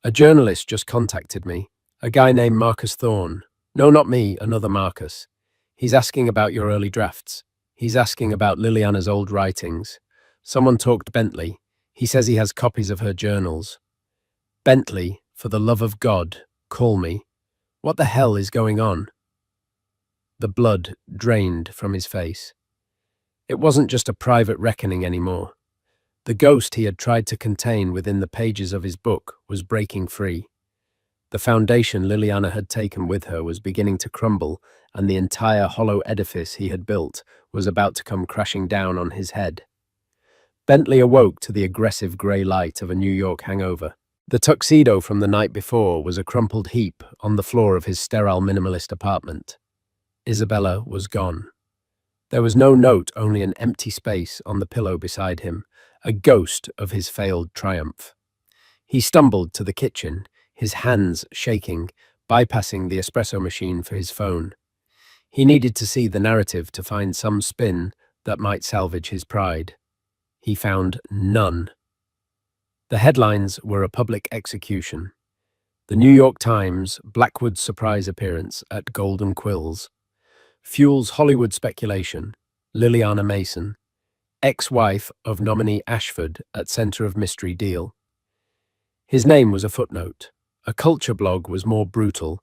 A journalist just contacted me. A guy named Marcus Thorne. No, not me, another Marcus. He's asking about your early drafts. He's asking about Liliana's old writings. Someone talked Bentley. He says he has copies of her journals. Bentley, for the love of God, call me. What the hell is going on?" The blood drained from his face. It wasn't just a private reckoning anymore. The ghost he had tried to contain within the pages of his book was breaking free. The foundation Liliana had taken with her was beginning to crumble, and the entire hollow edifice he had built was about to come crashing down on his head. Bentley awoke to the aggressive grey light of a New York hangover. The tuxedo from the night before was a crumpled heap on the floor of his sterile minimalist apartment. Isabella was gone. There was no note, only an empty space on the pillow beside him, a ghost of his failed triumph. He stumbled to the kitchen, his hands shaking, bypassing the espresso machine for his phone. He needed to see the narrative to find some spin that might salvage his pride. He found none. The headlines were a public execution. The New York Times, Blackwood's surprise appearance at Golden Quills. Fuels Hollywood speculation. Liliana Mason, ex-wife of nominee Ashford at center of mystery deal. His name was a footnote. A culture blog was more brutal.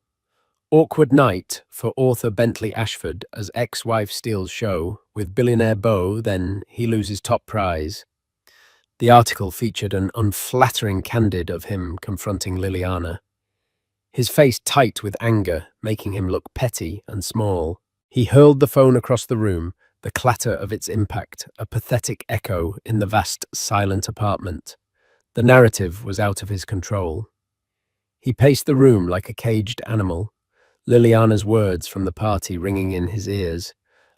Awkward night for author Bentley Ashford as ex-wife steals show with billionaire beau, then he loses top prize. The article featured an unflattering candid of him confronting Liliana. His face tight with anger, making him look petty and small. He hurled the phone across the room, the clatter of its impact, a pathetic echo in the vast, silent apartment. The narrative was out of his control. He paced the room like a caged animal, Liliana's words from the party ringing in his ears.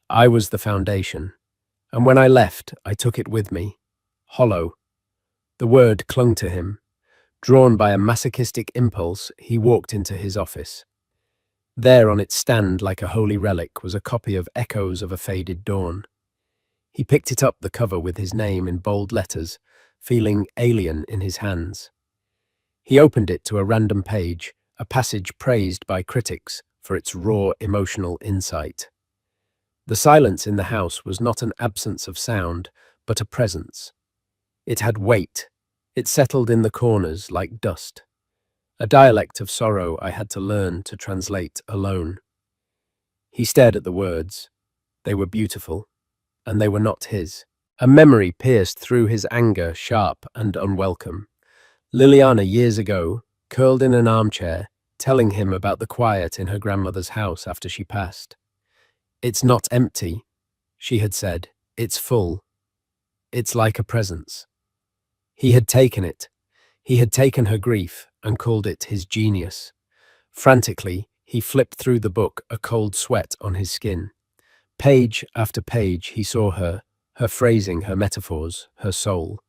I was the foundation, and when I left, I took it with me. Hollow. The word clung to him. Drawn by a masochistic impulse, he walked into his office. There on its stand like a holy relic was a copy of Echoes of a Faded Dawn. He picked it up, the cover with his name in bold letters, feeling alien in his hands. He opened it to a random page, a passage praised by critics for its raw emotional insight. The silence in the house was not an absence of sound, but a presence. It had weight. It settled in the corners like dust. A dialect of sorrow I had to learn to translate alone. He stared at the words. They were beautiful, and they were not his. A memory pierced through his anger, sharp and unwelcome. Liliana, years ago, curled in an armchair, telling him about the quiet in her grandmother's house after she passed. It's not empty, she had said. It's full. It's like a presence. He had taken it. He had taken her grief and called it his genius. Frantically, he flipped through the book, a cold sweat on his skin. Page after page, he saw her phrasing, her metaphors, her soul.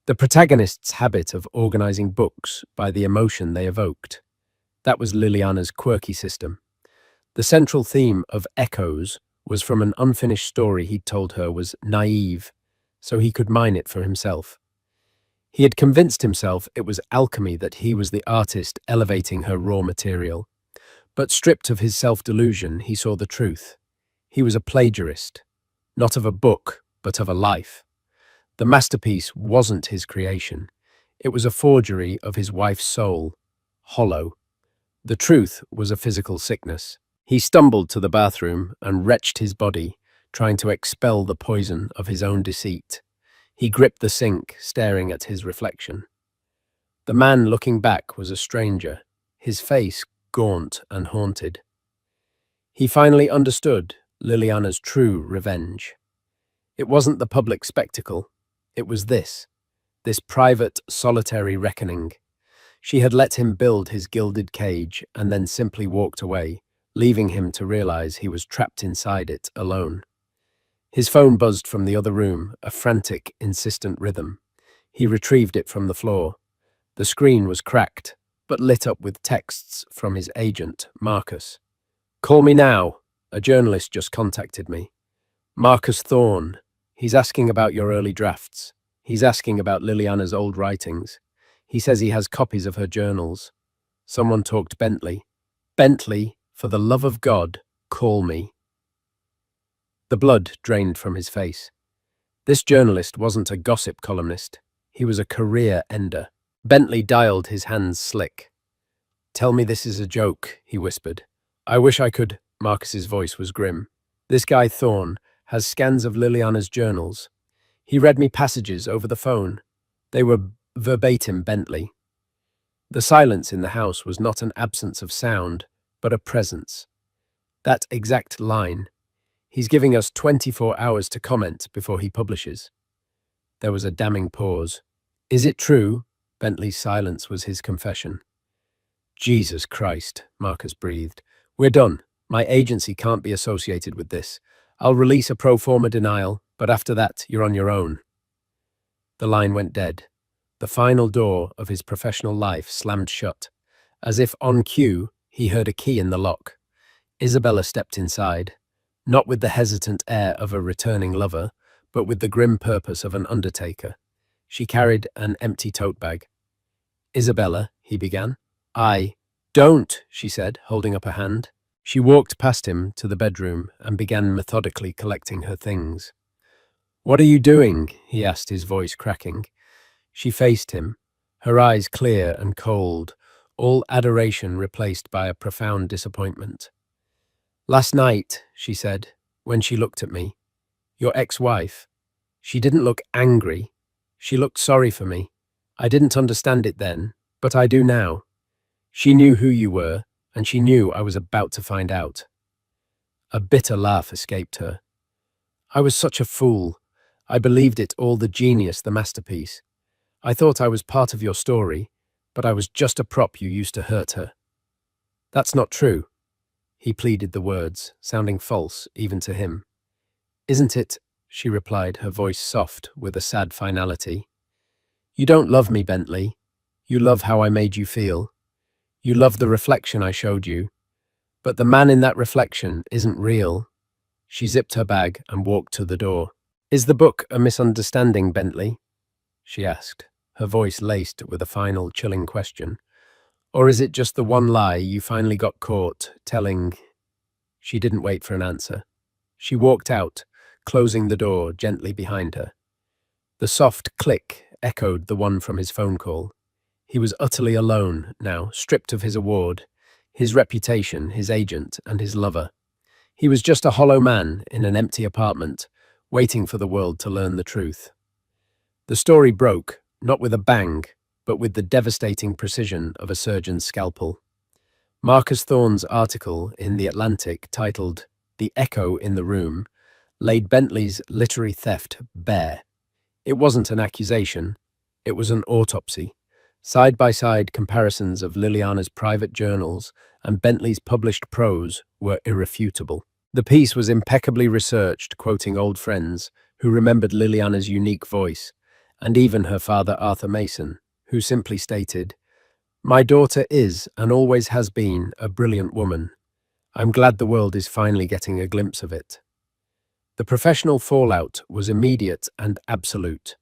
The protagonist's habit of organizing books by the emotion they evoked. That was Liliana's quirky system. The central theme of Echoes was from an unfinished story he'd told her was naive, so he could mine it for himself. He had convinced himself it was alchemy, that he was the artist elevating her raw material. But stripped of his self-delusion, he saw the truth. He was a plagiarist, not of a book, but of a life. The masterpiece wasn't his creation. It was a forgery of his wife's soul, hollow. The truth was a physical sickness. He stumbled to the bathroom and wrenched his body, trying to expel the poison of his own deceit. He gripped the sink, staring at his reflection. The man looking back was a stranger, his face gaunt and haunted. He finally understood Liliana's true revenge. It wasn't the public spectacle. It was this private, solitary reckoning. She had let him build his gilded cage and then simply walked away, leaving him to realize he was trapped inside it alone. His phone buzzed from the other room, a frantic, insistent rhythm. He retrieved it from the floor. The screen was cracked, but lit up with texts from his agent, Marcus. "Call me now. A journalist just contacted me. Marcus Thorne. He's asking about your early drafts. He's asking about Liliana's old writings. He says he has copies of her journals. Someone talked Bentley. Bentley, for the love of God, call me." The blood drained from his face. This journalist wasn't a gossip columnist. He was a career ender. Bentley dialed, his hands slick. "Tell me this is a joke," he whispered. "I wish I could." Marcus's voice was grim. "This guy Thorne has scans of Liliana's journals. He read me passages over the phone. They were verbatim Bentley." The silence in the house was not an absence of sound, but a presence. That exact line. "He's giving us 24 hours to comment before he publishes." There was a damning pause. "Is it true?" Bentley's silence was his confession. "Jesus Christ," Marcus breathed. "We're done. My agency can't be associated with this. I'll release a pro forma denial, but after that, you're on your own." The line went dead. The final door of his professional life slammed shut. As if on cue, he heard a key in the lock. Isabella stepped inside, not with the hesitant air of a returning lover, but with the grim purpose of an undertaker. She carried an empty tote bag. "Isabella," he began. "Don't," she said, holding up a hand. She walked past him to the bedroom and began methodically collecting her things. "What are you doing?" he asked, his voice cracking. She faced him, her eyes clear and cold, all adoration replaced by a profound disappointment. "Last night," she said, when she looked at me, "your ex-wife, she didn't look angry. She looked sorry for me. I didn't understand it then, but I do now. She knew who you were, and she knew I was about to find out." A bitter laugh escaped her. "I was such a fool. I believed it all, the genius, the masterpiece. I thought I was part of your story, but I was just a prop you used to hurt her." "That's not true." He pleaded the words, sounding false even to him. "Isn't it?" she replied, her voice soft with a sad finality. "You don't love me, Bentley. You love how I made you feel. You love the reflection I showed you. But the man in that reflection isn't real." She zipped her bag and walked to the door. "Is the book a misunderstanding, Bentley?" she asked, her voice laced with a final chilling question. "Or is it just the one lie you finally got caught telling?" She didn't wait for an answer. She walked out, closing the door gently behind her. The soft click echoed the one from his phone call. He was utterly alone now, stripped of his award, his reputation, his agent, and his lover. He was just a hollow man in an empty apartment, waiting for the world to learn the truth. The story broke, not with a bang, but with the devastating precision of a surgeon's scalpel. Marcus Thorne's article in The Atlantic, titled "The Echo in the Room," laid Bentley's literary theft bare. It wasn't an accusation, it was an autopsy. Side-by-side comparisons of Liliana's private journals and Bentley's published prose were irrefutable. The piece was impeccably researched, quoting old friends who remembered Liliana's unique voice, and even her father Arthur Mason, who simply stated, "My daughter is, and always has been, a brilliant woman. I'm glad the world is finally getting a glimpse of it." The professional fallout was immediate and absolute.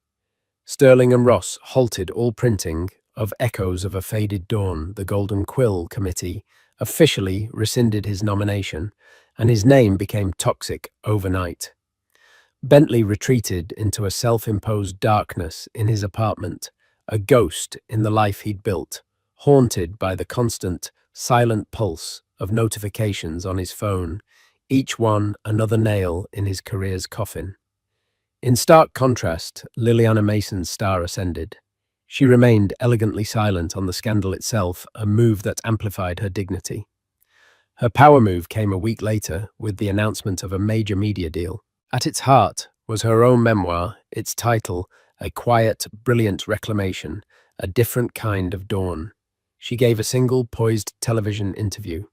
Sterling and Ross halted all printing of Echoes of a Faded Dawn. The Golden Quill Committee officially rescinded his nomination, and his name became toxic overnight. Bentley retreated into a self-imposed darkness in his apartment, a ghost in the life he'd built, haunted by the constant, silent pulse of notifications on his phone, each one another nail in his career's coffin. In stark contrast, Liliana Mason's star ascended. She remained elegantly silent on the scandal itself, a move that amplified her dignity. Her power move came a week later with the announcement of a major media deal. At its heart was her own memoir, its title, A Quiet, Brilliant Reclamation, A Different Kind of Dawn. She gave a single, poised television interview.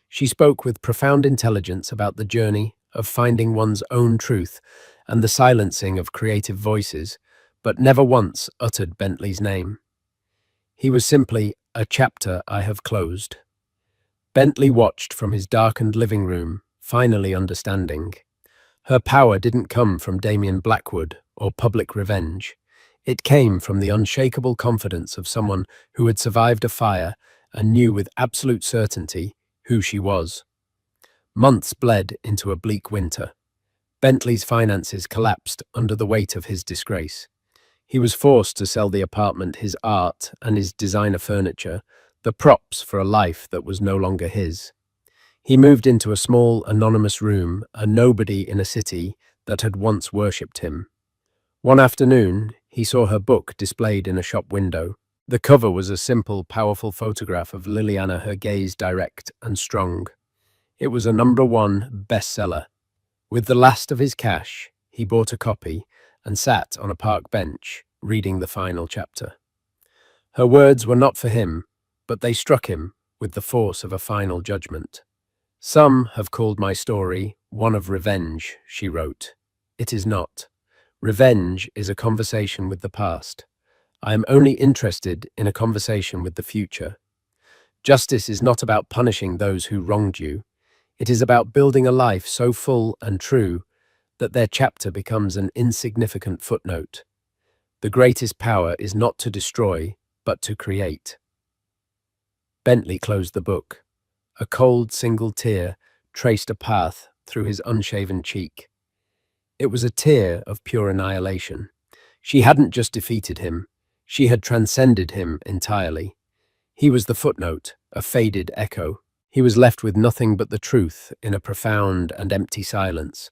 She spoke with profound intelligence about the journey of finding one's own truth and the silencing of creative voices, but never once uttered Bentley's name. He was simply a chapter I have closed. Bentley watched from his darkened living room, finally understanding. Her power didn't come from Damian Blackwood or public revenge. It came from the unshakable confidence of someone who had survived a fire and knew with absolute certainty who she was. Months bled into a bleak winter. Bentley's finances collapsed under the weight of his disgrace. He was forced to sell the apartment, his art, and his designer furniture, the props for a life that was no longer his. He moved into a small, anonymous room, a nobody in a city that had once worshipped him. One afternoon, he saw her book displayed in a shop window. The cover was a simple, powerful photograph of Liliana, her gaze direct and strong. It was a #1 bestseller. With the last of his cash, he bought a copy and sat on a park bench, reading the final chapter. Her words were not for him, but they struck him with the force of a final judgment. "Some have called my story one of revenge," she wrote. "It is not. Revenge is a conversation with the past. I am only interested in a conversation with the future. Justice is not about punishing those who wronged you. It is about building a life so full and true that their chapter becomes an insignificant footnote. The greatest power is not to destroy, but to create." Bentley closed the book. A cold, single tear traced a path through his unshaven cheek. It was a tear of pure annihilation. She hadn't just defeated him, she had transcended him entirely. He was the footnote, a faded echo. He was left with nothing but the truth in a profound and empty silence,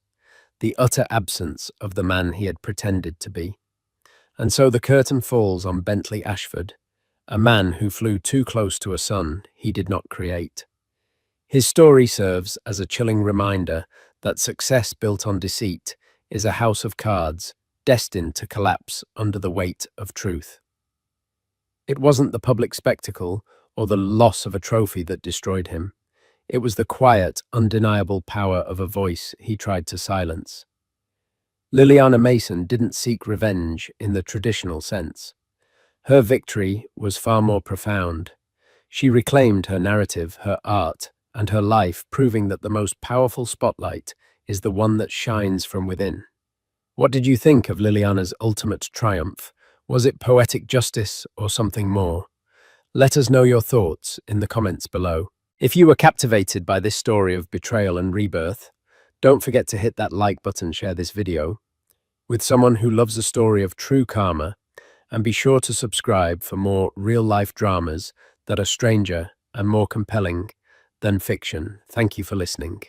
the utter absence of the man he had pretended to be. And so the curtain falls on Bentley Ashford, a man who flew too close to a sun he did not create. His story serves as a chilling reminder that success built on deceit is a house of cards destined to collapse under the weight of truth. It wasn't the public spectacle or the loss of a trophy that destroyed him. It was the quiet, undeniable power of a voice he tried to silence. Liliana Mason didn't seek revenge in the traditional sense. Her victory was far more profound. She reclaimed her narrative, her art, and her life, proving that the most powerful spotlight is the one that shines from within. What did you think of Liliana's ultimate triumph? Was it poetic justice or something more? Let us know your thoughts in the comments below. If you were captivated by this story of betrayal and rebirth, don't forget to hit that like button, share this video with someone who loves a story of true karma, and be sure to subscribe for more real-life dramas that are stranger and more compelling than fiction. Thank you for listening.